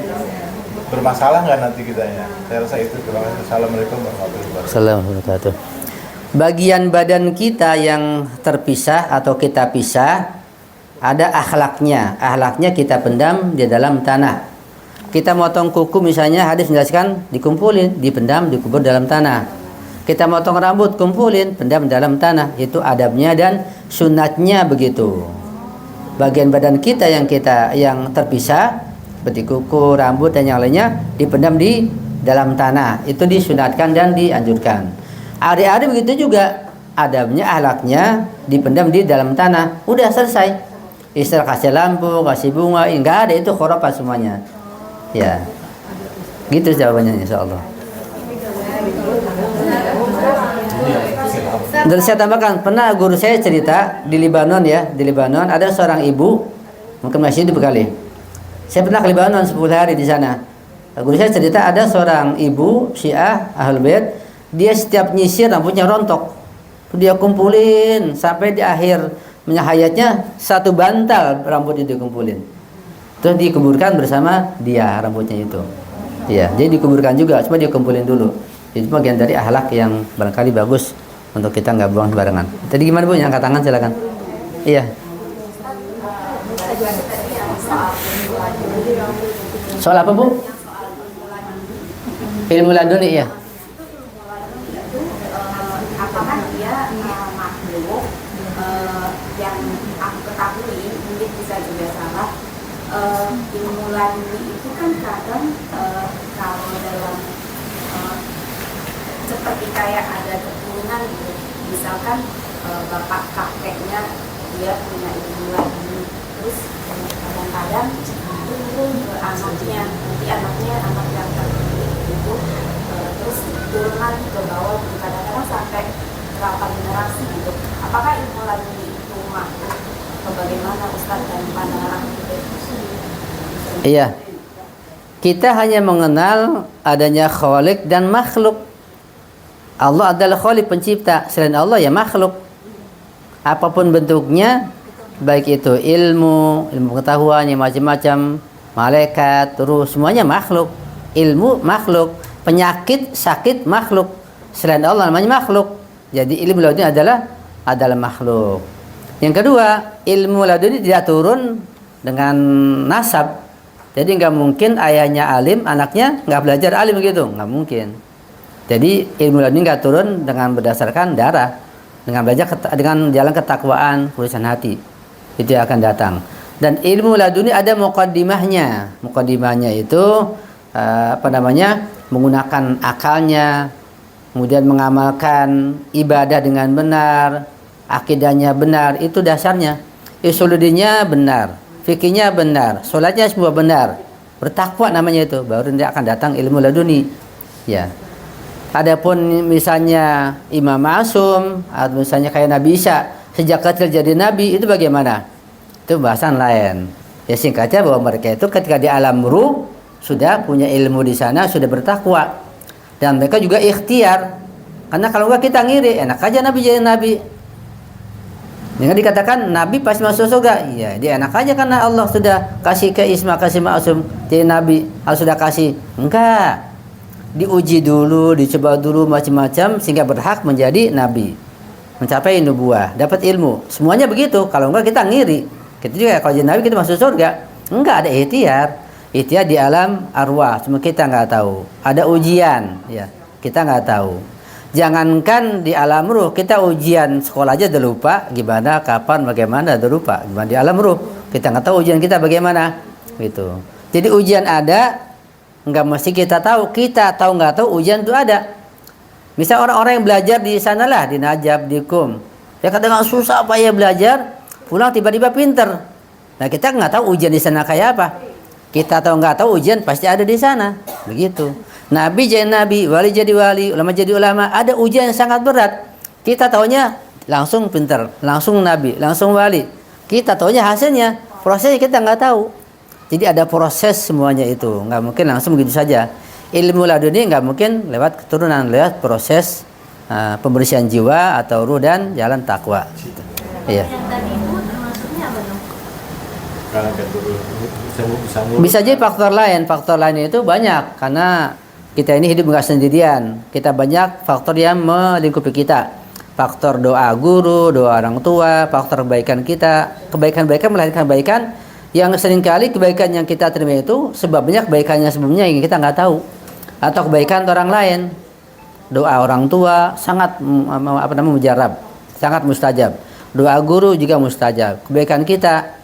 bermasalah nggak nanti kitanya? Saya rasa itu. Terima kasih. Assalamualaikum warahmatullahi wabarakatuh. Assalamualaikum warahmatullahi wabarakatuh. Bagian badan kita yang terpisah atau kita pisah ada akhlaknya. Akhlaknya kita pendam di dalam tanah. Kita motong kuku misalnya, hadis menjelaskan dikumpulin, dipendam, dikubur dalam tanah. Kita motong rambut, kumpulin, pendam dalam tanah. Itu adabnya dan sunatnya begitu. Bagian badan kita yang terpisah seperti kuku, rambut dan yang lainnya dipendam di dalam tanah. Itu disunatkan dan dianjurkan. Ari-ari begitu juga, adabnya, ahlaknya dipendam di dalam tanah. Udah selesai. Istilah kasih lampu, kasih bunga, enggak ada, itu khurafat semuanya. Ya. Gitu jawabannya insyaallah. Dan saya tambahkan, pernah guru saya cerita di Libanon ya, di Libanon ada seorang ibu, mungkin masih hidup kali. Saya pernah ke Libanon 10 hari di sana. Guru saya cerita ada seorang ibu Syiah Ahlul Bait, dia setiap nyisir rambutnya rontok. Dia kumpulin sampai di akhir hayatnya satu bantal rambut itu dikumpulin. Terus dikuburkan bersama dia rambutnya itu. Iya, jadi dikuburkan juga, cuma dikumpulin dulu. Itu bagian dari akhlak yang barangkali bagus untuk kita nggak buang sembarangan. Tadi gimana Bu? Yang angkat tangan silakan. Iya. Soal apa Bu? Ilmu laduni ya. Apakah dia makhluk yang aku ketahui, mungkin bisa juga salah. Ilmu laduni itu kan kadang kalau dalam seperti kayak ada keturunan gitu. Misalkan bapak kakeknya dia punya ilmu laduni, terus kadang-kadang turun ke anaknya, nanti anaknya anak yang terpilih gitu, terus turunan ke bawah gitu, kadang-kadang sampai berapa generasi gitu. Apakah ilmu laduni itu makhluk? Bagaimana Ustaz dan pandangan gitu? Iya. Kita hanya mengenal adanya khalik dan makhluk. Allah adalah khalik, pencipta. Selain Allah ya makhluk. Apapun bentuknya, baik itu ilmu pengetahuan yang macam-macam, malaikat, terus semuanya makhluk. Ilmu makhluk, penyakit, sakit makhluk. Selain Allah namanya makhluk. Jadi ilmu laduni adalah makhluk. Yang kedua, ilmu laduni tidak turun dengan nasab. Jadi nggak mungkin ayahnya alim, anaknya nggak belajar alim gitu, nggak mungkin. Jadi ilmu laduni nggak turun dengan berdasarkan darah, dengan belajar dengan jalan ketakwaan, kulusan hati, itu yang akan datang. Dan ilmu laduni ada muqaddimahnya. Muqaddimahnya itu menggunakan akalnya, kemudian mengamalkan ibadah dengan benar, akidahnya benar, itu dasarnya. usuluddinnya benar, fikihnya benar, sholatnya semua benar, bertakwa namanya itu, baru dia akan datang ilmu laduni. Ya. Adapun misalnya Imam Ma'sum atau misalnya kayak Nabi Isa sejak kecil jadi nabi, itu bagaimana? Itu bahasan lain. Ya singkatnya bahwa mereka itu ketika di alam ruh sudah punya ilmu di sana, sudah bertakwa, dan mereka juga ikhtiar. Karena kalau enggak kita ngiri, enak aja nabi jadi nabi. Dengan dikatakan nabi pasti masuk surga, iya dia enak aja karena Allah sudah kasih ke Isma, kasih Ma'sum jadi nabi, Allah sudah kasih. Enggak, diuji dulu, dicoba dulu macam-macam sehingga berhak menjadi nabi, mencapai nubuah, dapat ilmu. Semuanya begitu. Kalau enggak kita ngiri. Kita juga kalau jadi nabi kita masuk surga. Enggak, ada ikhtiar. Ikhtiar di alam arwah, cuma kita nggak tahu. Ada ujian, ya kita nggak tahu. Jangankan di alam ruh, kita ujian sekolah aja udah lupa, gimana, kapan, bagaimana, udah lupa. Gimana di alam ruh, kita nggak tahu ujian kita bagaimana, gitu. Jadi ujian ada, nggak mesti kita tahu nggak tahu ujian itu ada. Misal orang-orang yang belajar di sanalah, di Najab, di Qum, ya kadang susah apa ya belajar, pulang tiba-tiba pinter. Nah kita nggak tahu ujian di sana kayak apa. Kita tahu nggak tahu ujian pasti ada di sana, begitu. Nabi jadi nabi, wali jadi wali, ulama jadi ulama, ada ujian yang sangat berat. Kita taunya langsung pinter, langsung nabi, langsung wali. Kita taunya hasilnya, prosesnya kita nggak tahu. Jadi ada proses semuanya itu, nggak mungkin langsung begitu saja. Ilmu laduni nggak mungkin lewat keturunan, lewat proses pembersihan jiwa atau ruh dan jalan takwa. Iya. Yang tadi itu termasuknya apa dong? Karena keturunan Bisa jadi faktor lain itu banyak karena kita ini hidup nggak sendirian. Kita banyak faktor yang melingkupi kita. Faktor doa guru, doa orang tua, faktor kebaikan kita, kebaikan-kebaikan melahirkan kebaikan. Yang seringkali kebaikan yang kita terima itu sebabnya kebaikannya sebelumnya yang kita nggak tahu, atau kebaikan orang lain. Doa orang tua sangat mujarab, sangat mustajab. Doa guru juga mustajab. Kebaikan kita.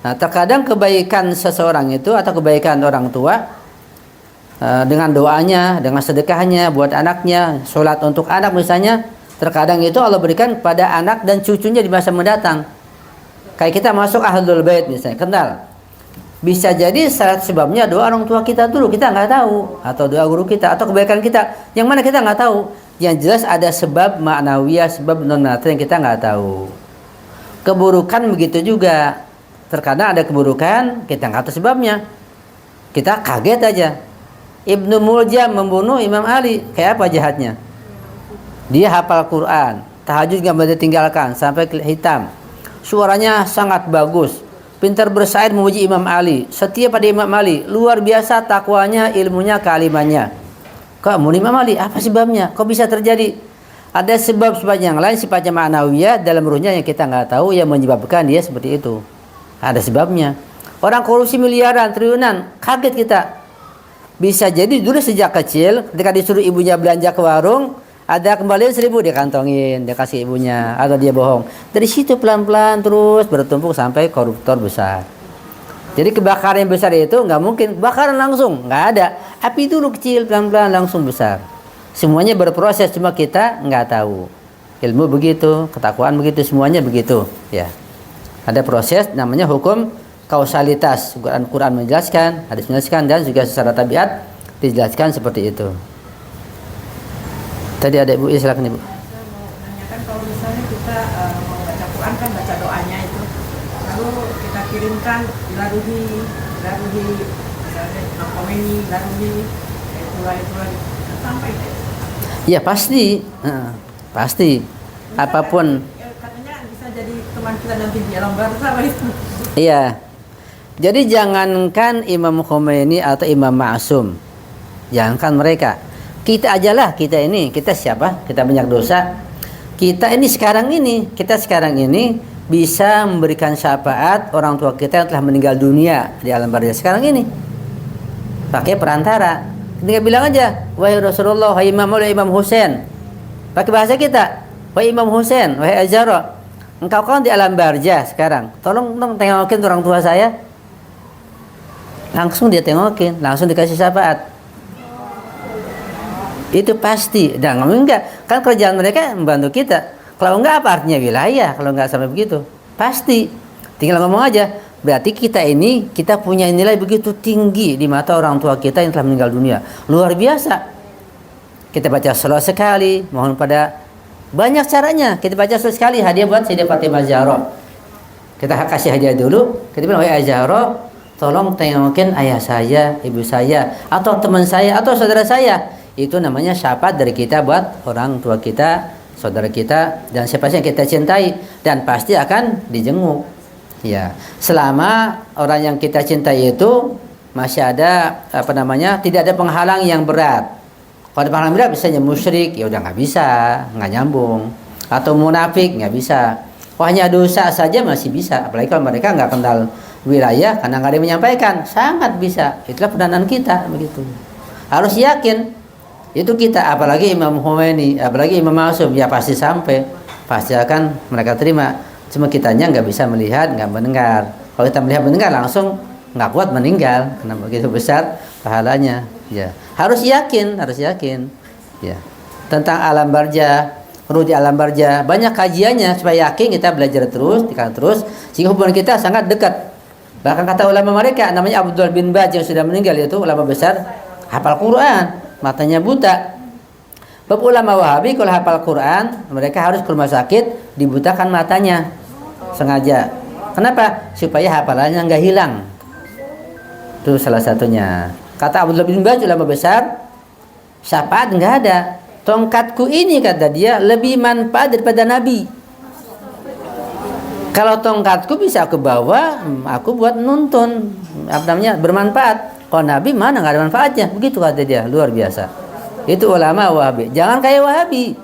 Nah, terkadang kebaikan seseorang itu atau kebaikan orang tua dengan doanya, dengan sedekahnya buat anaknya, sholat untuk anak misalnya, terkadang itu Allah berikan pada anak dan cucunya di masa mendatang. Kayak kita masuk Ahlul Bait misalnya, kenal. Bisa jadi salah sebabnya doa orang tua kita dulu, kita nggak tahu. Atau doa guru kita, atau kebaikan kita. Yang mana kita nggak tahu. Yang jelas ada sebab ma'nawiyah, sebab non-materi yang kita nggak tahu. Keburukan begitu juga. Terkadang ada keburukan, kita nggak tahu sebabnya. Kita kaget aja. Ibnu Muljam membunuh Imam Ali. Kayak apa jahatnya? Dia hafal Quran. Tahajud nggak boleh tinggalkan sampai hitam. Suaranya sangat bagus, pintar bersair memuji Imam Ali, setia pada Imam Ali, luar biasa takwanya, ilmunya, kealimannya. Kok mau Imam Ali? Apa sebabnya? Kok bisa terjadi? Ada sebab-sebab yang lain sifatnya ma'nawiyah dalam ruhnya yang kita nggak tahu yang menyebabkan dia seperti itu. Ada sebabnya. Orang korupsi miliaran, triliunan, kaget kita. Bisa jadi dulu sejak kecil ketika disuruh ibunya belanja ke warung, ada kembalian 1.000 dia kantongin, dia kasih ibunya, atau dia bohong. Dari situ pelan-pelan terus bertumpuk sampai koruptor besar. Jadi kebakaran yang besar itu nggak mungkin kebakaran langsung, nggak ada. Api dulu kecil, pelan-pelan langsung besar. Semuanya berproses, cuma kita nggak tahu. Ilmu begitu, ketakwaan begitu, semuanya begitu. Ya, ada proses namanya hukum kausalitas. Quran menjelaskan, hadis menjelaskan, dan juga secara tabiat dijelaskan seperti itu. Tadi ada ibu, silakan ibu. Saya mau nanyakan kalau misalnya kita mau baca Quran kan baca doanya itu, lalu kita kirimkan ilaruhi, misalnya Nakomeni, ilaruhi, itulah sampai deh. Ya pasti, pasti. Apapun. Katanya bisa jadi teman kita nanti di alam barzah itu. Iya. Jadi jangankan Imam Khomeini atau Imam Ma'sum, jangankan mereka. Kita ajalah, kita siapa? Kita banyak dosa. Kita sekarang ini bisa memberikan syafaat orang tua kita yang telah meninggal dunia di alam barzah sekarang ini. Pakai perantara. Tinggal bilang aja, wahai Rasulullah, wahai Imam Husain. Pakai bahasa kita, wahai Imam Husain, wahai Azhar, engkau kan di alam barzah sekarang. Tolong tengokin orang tua saya. Langsung dia tengokin, langsung dikasih syafaat. Itu pasti. Dan enggak, kan kerjaan mereka membantu kita. Kalau enggak apa artinya wilayah kalau enggak sampai begitu? Pasti. tinggal ngomong aja. Berarti kita punya nilai begitu tinggi di mata orang tua kita yang telah meninggal dunia. Luar biasa. Kita baca salawat sekali, mohon pada banyak caranya. Kita baca salawat sekali, hadiah buat Sayyidah Fatimah Zahra. Kita kasih hadiah dulu. Kita bilang, "Wahai Zahra, tolong tengokin ayah saya, ibu saya, atau teman saya, atau saudara saya." Itu namanya syafaat dari kita buat orang tua kita, saudara kita, dan siapa yang kita cintai, dan pasti akan dijenguk. Ya, selama orang yang kita cintai itu masih ada tidak ada penghalang yang berat. Kalau ada penghalang berat, misalnya musyrik, ya udah nggak bisa, nggak nyambung, atau munafik nggak bisa. Hanya dosa saja masih bisa, apalagi kalau mereka nggak kenal wilayah karena nggak ada yang menyampaikan, sangat bisa. Itulah pendanaan kita begitu. Harus yakin itu kita, apalagi Imam Khomeini, apalagi Imam Ma'sum, ya pasti sampai, pasti akan mereka terima. Cuma kitanya nggak bisa melihat, nggak mendengar. Kalau kita melihat mendengar langsung nggak kuat meninggal, karena begitu besar pahalanya. Ya, harus yakin. Ya, tentang alam barzah. Perlu di alam barzah banyak kajiannya supaya yakin, kita belajar terus sehingga hubungan kita sangat dekat. Bahkan kata ulama mereka namanya Abdul bin Baz yang sudah meninggal, itu ulama besar, hafal Quran, matanya buta. Bab ulama Wahabi kalau hafal Quran mereka harus ke rumah sakit dibutakan matanya sengaja. Kenapa? Supaya hafalannya nggak hilang. Itu salah satunya. Kata Abdul bin Baz ulama besar, syafaat nggak ada. Tongkatku ini, kata dia, lebih manfaat daripada Nabi. Kalau tongkatku bisa aku bawa, aku buat nuntun, bermanfaat. Kalau Nabi mana nggak ada manfaatnya. Begitu kata dia, luar biasa. Itu ulama Wahabi. Jangan kayak Wahabi.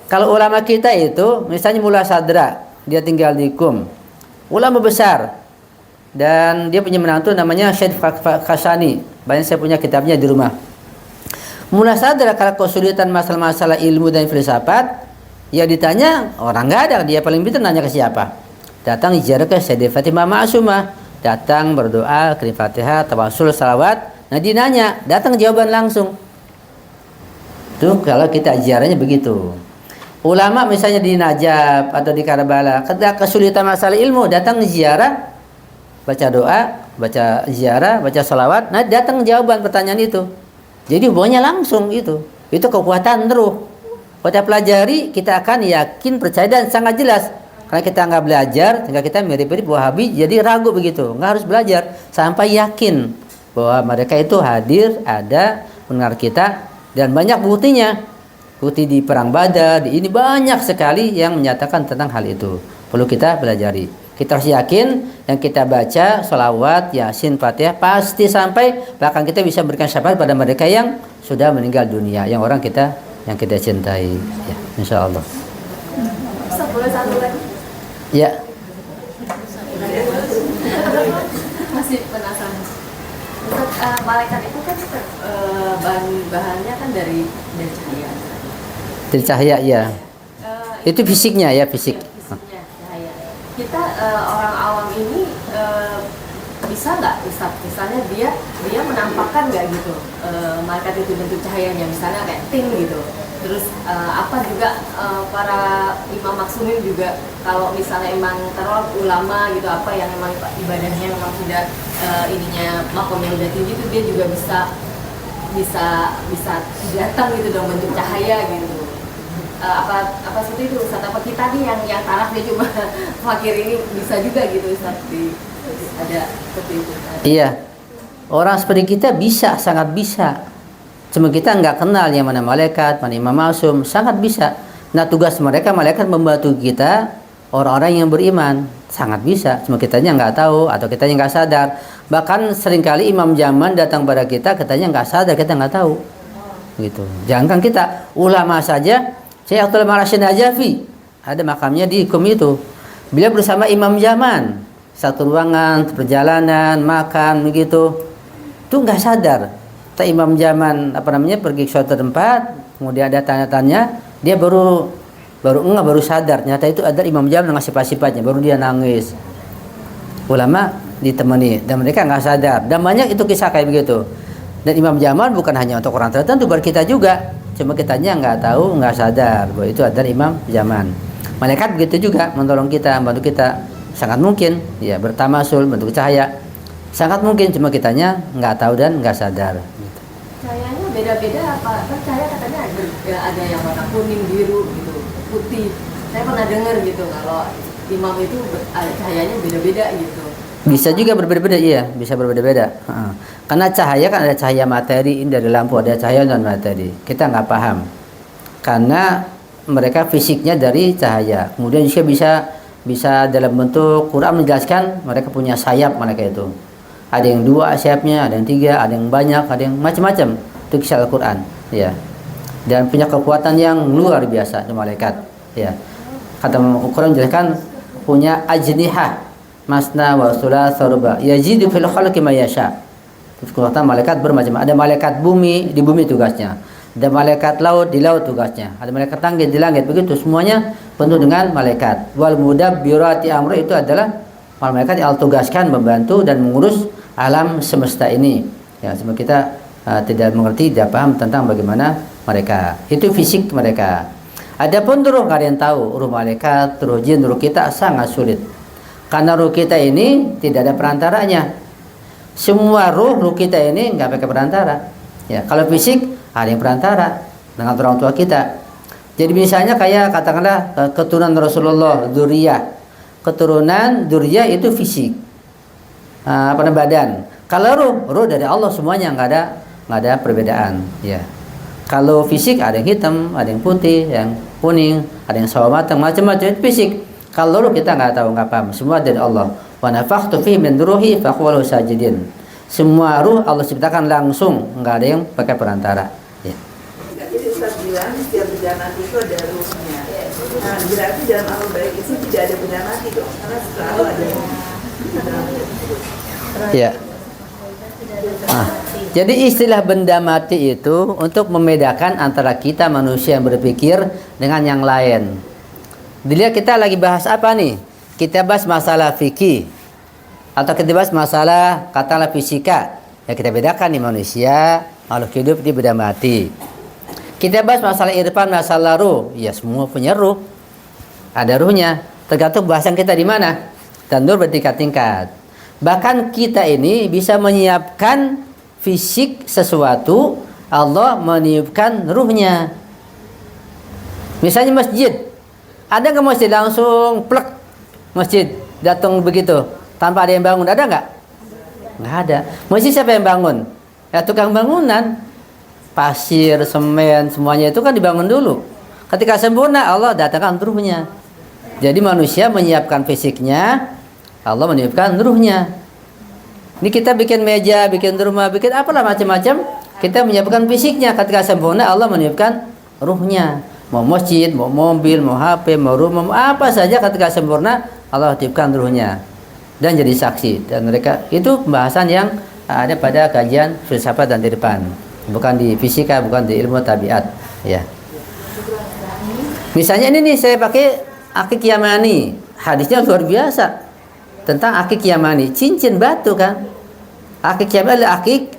Kalau ulama kita itu, misalnya Mullah Sadra, dia tinggal di Qum, ulama besar, dan dia punya menantu namanya Syed Khashani. Banyak saya punya kitabnya di rumah. Mullah Sadra kalau kesulitan masalah-masalah ilmu dan filsafat, ya ditanya orang nggak ada, dia paling pintar, nanya ke siapa? Datang ziarah ke Sayyidah Fatimah Ma'sumah, datang berdoa, kirim Fatihah, tawasul, salawat. Nah dinanya, datang jawaban langsung. Tuh kalau kita ziarahnya begitu. Ulama misalnya di Najaf atau di Karbala, ketika kesulitan masalah ilmu, datang ziarah, baca doa, baca ziarah, baca salawat, nah datang jawaban pertanyaan itu. Jadi hubungannya langsung itu kekuatan ruh. Kalau kita pelajari, kita akan yakin, percaya, dan sangat jelas. Karena kita nggak belajar, sehingga kita mirip-mirip Wahabi, jadi ragu begitu. Nggak harus belajar sampai yakin bahwa mereka itu hadir, ada, mendengar kita, dan banyak buktinya. Bukti di perang Badar, di ini banyak sekali yang menyatakan tentang hal itu. Perlu kita pelajari. Kita harus yakin yang kita baca sholawat, yasin, fatihah pasti sampai, bahkan kita bisa berikan syafaat pada mereka yang sudah meninggal dunia, yang orang kita yang kita cintai. Ya, insya Allah. Ustaz, boleh satu lagi? Ya. Masih penasaran. Ustaz, malaikat itu kan bahannya kan dari cahaya. Dari cahaya, ya. Itu fisiknya ya, fisik. Kita orang awam ini bisa nggak, Ustaz, misalnya dia menampakkan nggak gitu malaikat itu bentuk cahayanya, misalnya kayak tin gitu. Terus apa juga para imam maksumin juga, kalau misalnya emang terlalu ulama gitu, apa yang emang ibadahnya memang sudah ininya makomnya udah tinggi, itu dia juga bisa datang gitu dong bentuk cahaya gitu. Apa seperti itu Ustaz? Apa kita nih yang tarafnya cuma fakir ini bisa juga gitu Ustaz, ada seperti itu? Iya, orang seperti kita bisa, sangat bisa. Cuma kita nggak kenal yang mana malaikat, mana Imam Ma'sum, sangat bisa. Nah tugas mereka, malaikat membantu kita, orang-orang yang beriman, sangat bisa. Cuma kitanya nggak tahu atau kitanya nggak sadar. Bahkan seringkali imam zaman datang pada kita, kitanya nggak sadar, kita nggak tahu. Gitu. Jangankan kita, ulama saja. Syekh Abdul Marasyid Najafi ada makamnya di Qum itu. Beliau bersama imam zaman, satu ruangan, perjalanan, makan begitu. Itu nggak sadar. Imam zaman pergi ke suatu tempat, kemudian ada tanya-tanya, dia baru sadar. Ternyata itu ada imam zaman yang ngasih sifatnya, baru dia nangis. Ulama ditemani dan mereka nggak sadar. Dan banyak itu kisah kayak begitu. Dan imam zaman bukan hanya untuk orang tertentu, buat kita juga. Cuma kitanya nggak tahu, nggak sadar bahwa itu adalah imam zaman. Malaikat begitu juga menolong kita, membantu kita. Sangat mungkin, ya, bertamasul bentuk cahaya. Sangat mungkin, cuma kitanya nggak tahu dan nggak sadar. Gitu. Cahayanya beda-beda apa? Kan cahaya katanya ada yang warna kuning, biru, gitu, putih. Saya pernah dengar gitu kalau imam itu cahayanya beda-beda gitu. Bisa juga berbeda-beda, iya, bisa berbeda-beda. Karena cahaya kan ada cahaya materi ini dari lampu, ada cahaya non materi. Kita nggak paham, karena mereka fisiknya dari cahaya. Kemudian juga bisa dalam bentuk Quran menjelaskan mereka punya sayap mereka itu. Ada yang 2 sayapnya, ada yang 3, ada yang banyak, ada yang macam-macam. Itu kisah Al-Quran, ya. Dan punya kekuatan yang luar biasa, itu malaikat, ya. Kata Al-Quran menjelaskan punya ajnihah masna wa thulatha ruba yazidu fil khalqi ma yasha. Kekuatan malaikat bermacam, ada malaikat bumi, di bumi tugasnya, ada malaikat laut, di laut tugasnya, ada malaikat langit, di langit, begitu semuanya penuh dengan malaikat. Wal mudabbirati amra itu adalah malaikat yang tugaskan membantu dan mengurus alam semesta ini. Ya, semua kita tidak mengerti, tidak paham tentang bagaimana mereka. Itu fisik mereka. Adapun ruh, nggak ada yang tahu. Ruh malaikat, ruh jin, ruh kita sangat sulit. Karena ruh kita ini tidak ada perantaranya. Semua ruh kita ini nggak pakai perantara. Ya, kalau fisik ada yang perantara dengan orang tua kita. Jadi misalnya kayak katakanlah keturunan Rasulullah, dzurriyyah. Keturunan dzurriyyah itu fisik. Badan. Kalau ruh dari Allah semuanya, nggak ada perbedaan. Ya. Kalau fisik ada yang hitam, ada yang putih, yang kuning, ada yang sawo matang, macam-macam itu fisik. Kalau ruh kita nggak tahu, nggak paham. Semua dari Allah. Wa nafakhtu fihi min ruhi faqulu sajidin. Semua ruh Allah ciptakan langsung, nggak ada yang pakai perantara. Ya. Jadi Ustaz bilang setiap benda mati itu ada ruhnya. Nah, berarti dalam amal baik itu tidak ada benda mati dong, karena selalu ada yang Ya. Jadi istilah benda mati itu untuk membedakan antara kita manusia yang berpikir dengan yang lain. Dilihat kita lagi bahas apa nih? Kita bahas masalah fikih atau kita bahas masalah katakanlah fisika. Ya, kita bedakan nih manusia, makhluk hidup di benda mati. Kita bahas masalah irfan, masalah ruh. Ya, semua punya ruh. Ada ruhnya. Tergantung bahasan kita di mana. Dan ruh bertingkat-tingkat. Bahkan kita ini bisa menyiapkan fisik sesuatu, Allah meniupkan ruhnya. Misalnya masjid. Ada nggak masjid langsung plek masjid datang begitu tanpa ada yang bangun? Ada nggak? Nggak ada. Masjid siapa yang bangun? Ya tukang bangunan. Pasir, semen, semuanya itu kan dibangun dulu. Ketika sempurna Allah datangkan ruhnya. Jadi manusia menyiapkan fisiknya, Allah meniupkan ruhnya. Ini kita bikin meja, bikin rumah, bikin apalah macam-macam. Kita menyiapkan fisiknya. Ketika sempurna Allah meniupkan ruhnya. Mau masjid, mau mobil, mau HP, mau rumah, mau apa saja ketika sempurna Allah tiupkan ruhnya dan jadi saksi. Dan mereka itu pembahasan yang ada pada kajian filsafat dan depan, bukan di fisika, bukan di ilmu tabiat. Ya. Misalnya ini nih saya pakai akik Yamani, hadisnya luar biasa tentang akik Yamani, cincin batu kan. Akik Yamani adalah akik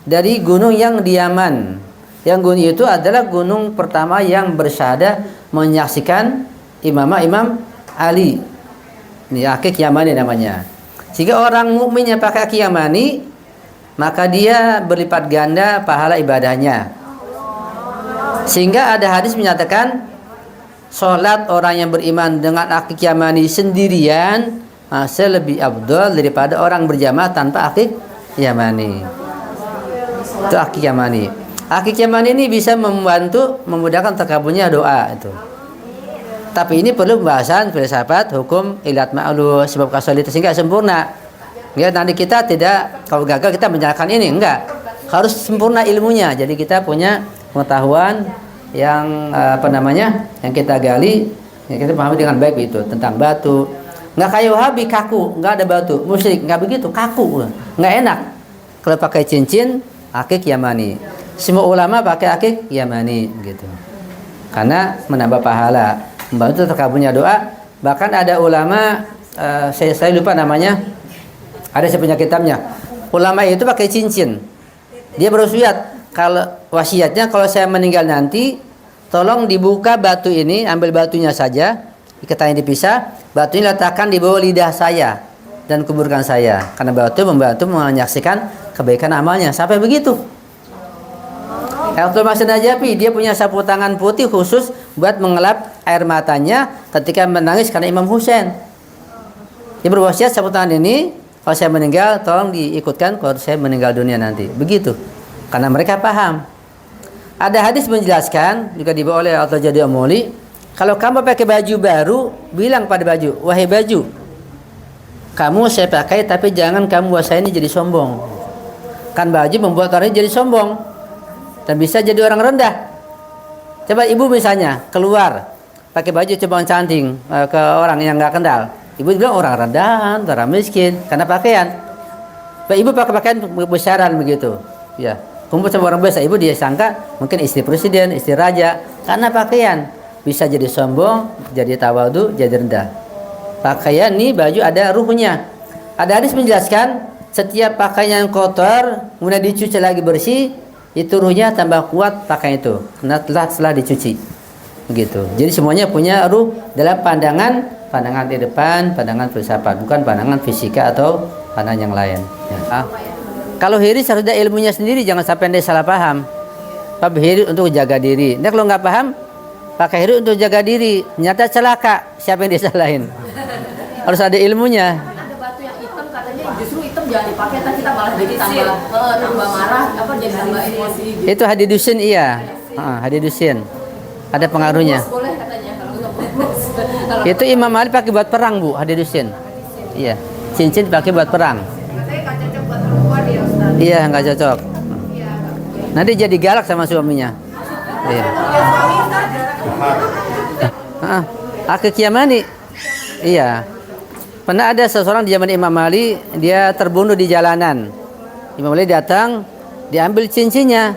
dari gunung yang di Yaman. Yang gunung itu adalah gunung pertama yang bersyahadah menyaksikan Imam Ali. Ini akik Yamani namanya. Sehingga orang mukmin yang pakai akik Yamani, maka dia berlipat ganda pahala ibadahnya. Sehingga ada hadis menyatakan sholat orang yang beriman dengan akik Yamani sendirian masih lebih afdal daripada orang berjamaah tanpa akik Yamani. Itu akik Yamani. Akik Yamani ini bisa membantu memudahkan terkabulnya doa itu. Tapi ini perlu pembahasan filsafat, hukum, ilat ma'lul, sebab kausalitas sehingga sempurna. Ya, nanti kita tidak, kalau gagal kita menyalahkan ini, enggak. Harus sempurna ilmunya. Jadi kita punya pengetahuan yang yang kita gali, yang kita pahami dengan baik itu tentang batu. Enggak kayak Wahabi kaku, enggak ada batu, musyrik, enggak begitu, kaku, enggak enak. Kalau pakai cincin, akik Yamani. Semua ulama pakai akik Yamani gitu. Karena menambah pahala, membantu terkabulnya doa. Bahkan ada ulama saya lupa namanya. Ada saya punya kitabnya. Ulama itu pakai cincin. Dia berwasiat, kalau wasiatnya kalau saya meninggal nanti tolong dibuka batu ini, ambil batunya saja, ikatannya dipisah, batu ini letakkan di bawah lidah saya dan kuburkan saya, karena batu membantu menyaksikan kebaikan amalnya. Sampai begitu. Abdul Masin Najafi dia punya sapu tangan putih khusus buat mengelap air matanya ketika menangis karena Imam Husain. Dia berwasiat sapu tangan ini kalau saya meninggal tolong diikutkan kalau saya meninggal dunia nanti. Begitu. Karena mereka paham. Ada hadis menjelaskan juga dibawa oleh Al-Jadi Amoli, kalau kamu pakai baju baru, bilang pada baju, wahai baju, kamu saya pakai tapi jangan kamu buat saya ini jadi sombong. Kan baju membuat orang jadi sombong dan bisa jadi orang rendah. Coba ibu misalnya keluar pakai baju coba canting ke orang yang nggak kenal, ibu bilang orang rendahan, orang miskin karena pakaian. Ibu pakai pakaian besaran begitu, ya. Kumpul sama orang biasa, ibu dia sangka mungkin istri presiden, istri raja, karena pakaian bisa jadi sombong, jadi tawadu, jadi rendah. Pakaian nih baju ada ruhnya. Ada hadis menjelaskan setiap pakaian yang kotor kemudian dicuci lagi bersih, itu ruhnya tambah kuat pakaian itu karena setelah dicuci. Begitu. Jadi semuanya punya ruh dalam pandangan di depan, pandangan filsafat, bukan pandangan fisika atau pandangan yang lain. Ya. Kalau hiris harus ada ilmunya sendiri, jangan sampai anda salah paham. Pakai hiris untuk jaga diri. Nah kalau nggak paham, pakai hiris untuk jaga diri. Nyata celaka, siapa yang disalahin? Harus ada ilmunya. Ada batu yang hitam katanya justru hitam jangan dipakai, tapi kita malah jadi tambah marah, apa jadi tambah emosi. Gitu. Itu hadidusin iya, hadidusin. Ada pengaruhnya. Boleh katanya kalau nggak Itu Imam Ali pakai buat perang bu, hadidusin. Iya, cincin pakai buat perang. Katanya nggak cocok buat perempuan ya Ustaz. Iya nggak cocok. Nanti jadi galak sama suaminya. Iya. Akikiyah mani. Iya. Pernah ada seseorang di zaman Imam Ali, dia terbunuh di jalanan. Imam Ali datang, diambil cincinnya.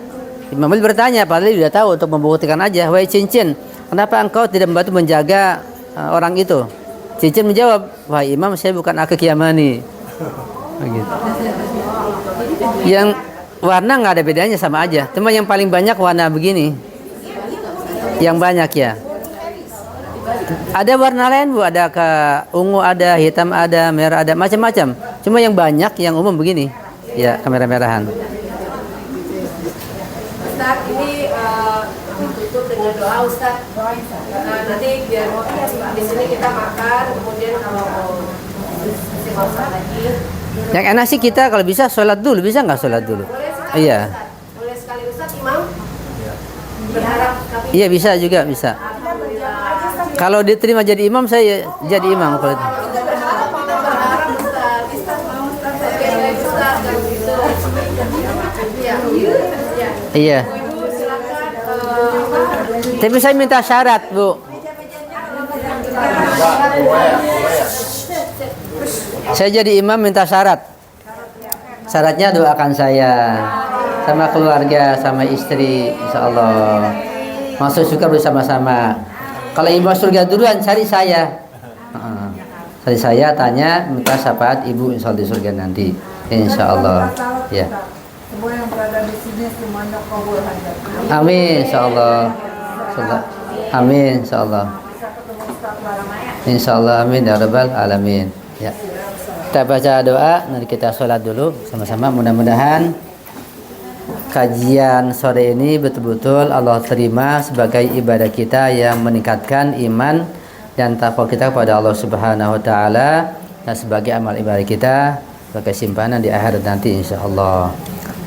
Imam Ali bertanya, padahal dia tahu untuk membuktikan aja, wahai cincin, kenapa engkau tidak membantu menjaga orang itu? Cincin menjawab, wahai Imam, saya bukan akikiyah mani. Begitu. Yang warna nggak ada bedanya, sama aja. Cuma yang paling banyak warna begini. Yang banyak ya. Ada warna lain bu, ada ke ungu, ada hitam, ada merah, ada macam-macam. Cuma yang banyak, yang umum begini. Ya, kemerah-merahan. Ustaz, ini tutup dengan doa Ustaz. Nanti biar di sini kita makan, kemudian kalau masih masak lagi. Yang enak sih kita kalau bisa sholat dulu, bisa nggak sholat dulu? Boleh sekali, Iya. Ustaz. Boleh sekali Ustaz, Imam. Berharap kami. Iya bisa juga bisa. Kalau diterima jadi imam, saya jadi imam. Kalau itu. Berharap Ustaz. Ustaz mau Ustaz. Oke, Ustaz kalau gitu. Iya. Iya. Ibu silakan. Tapi saya minta syarat bu. Saya jadi imam minta syarat. Syaratnya doakan saya sama keluarga, sama istri, insya Allah masuk surga bersama-sama. Kalau ibu surga duluan, cari saya. Cari saya, tanya, minta syafaat ibu insya Allah di surga nanti, insya Allah. Ya. Semua yang berada di sini semuanya kabul hajat. Amin, insya Allah. Amin, insya Allah. Bisa ketemu Ustaz bareng. Insya Allah, amin ya rabbal alamin. Ya. Kita baca doa, nanti kita sholat dulu sama-sama. Mudah-mudahan kajian sore ini betul-betul Allah terima sebagai ibadah kita yang meningkatkan iman dan takwa kita kepada Allah Subhanahu wa taala, dan sebagai amal ibadah kita sebagai simpanan di akhirat nanti insya Allah.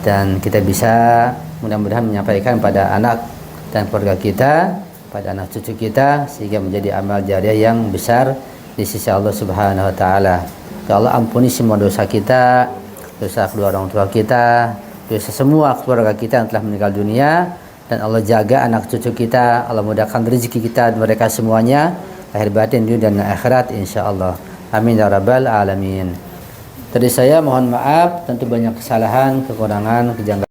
Dan kita bisa mudah-mudahan menyampaikan pada anak dan keluarga kita, pada anak cucu kita, sehingga menjadi amal jariah yang besar di sisi Allah Subhanahu wa taala. Ya Allah ampuni semua dosa kita, dosa kedua orang tua kita, dosa semua keluarga kita yang telah meninggal dunia, dan Allah jaga anak cucu kita, Allah mudahkan rezeki kita mereka semuanya lahir batin dunia dan akhirat insyaallah. Amin ya rabbal alamin. Dari saya mohon maaf tentu banyak kesalahan, kekurangan, kejanggalan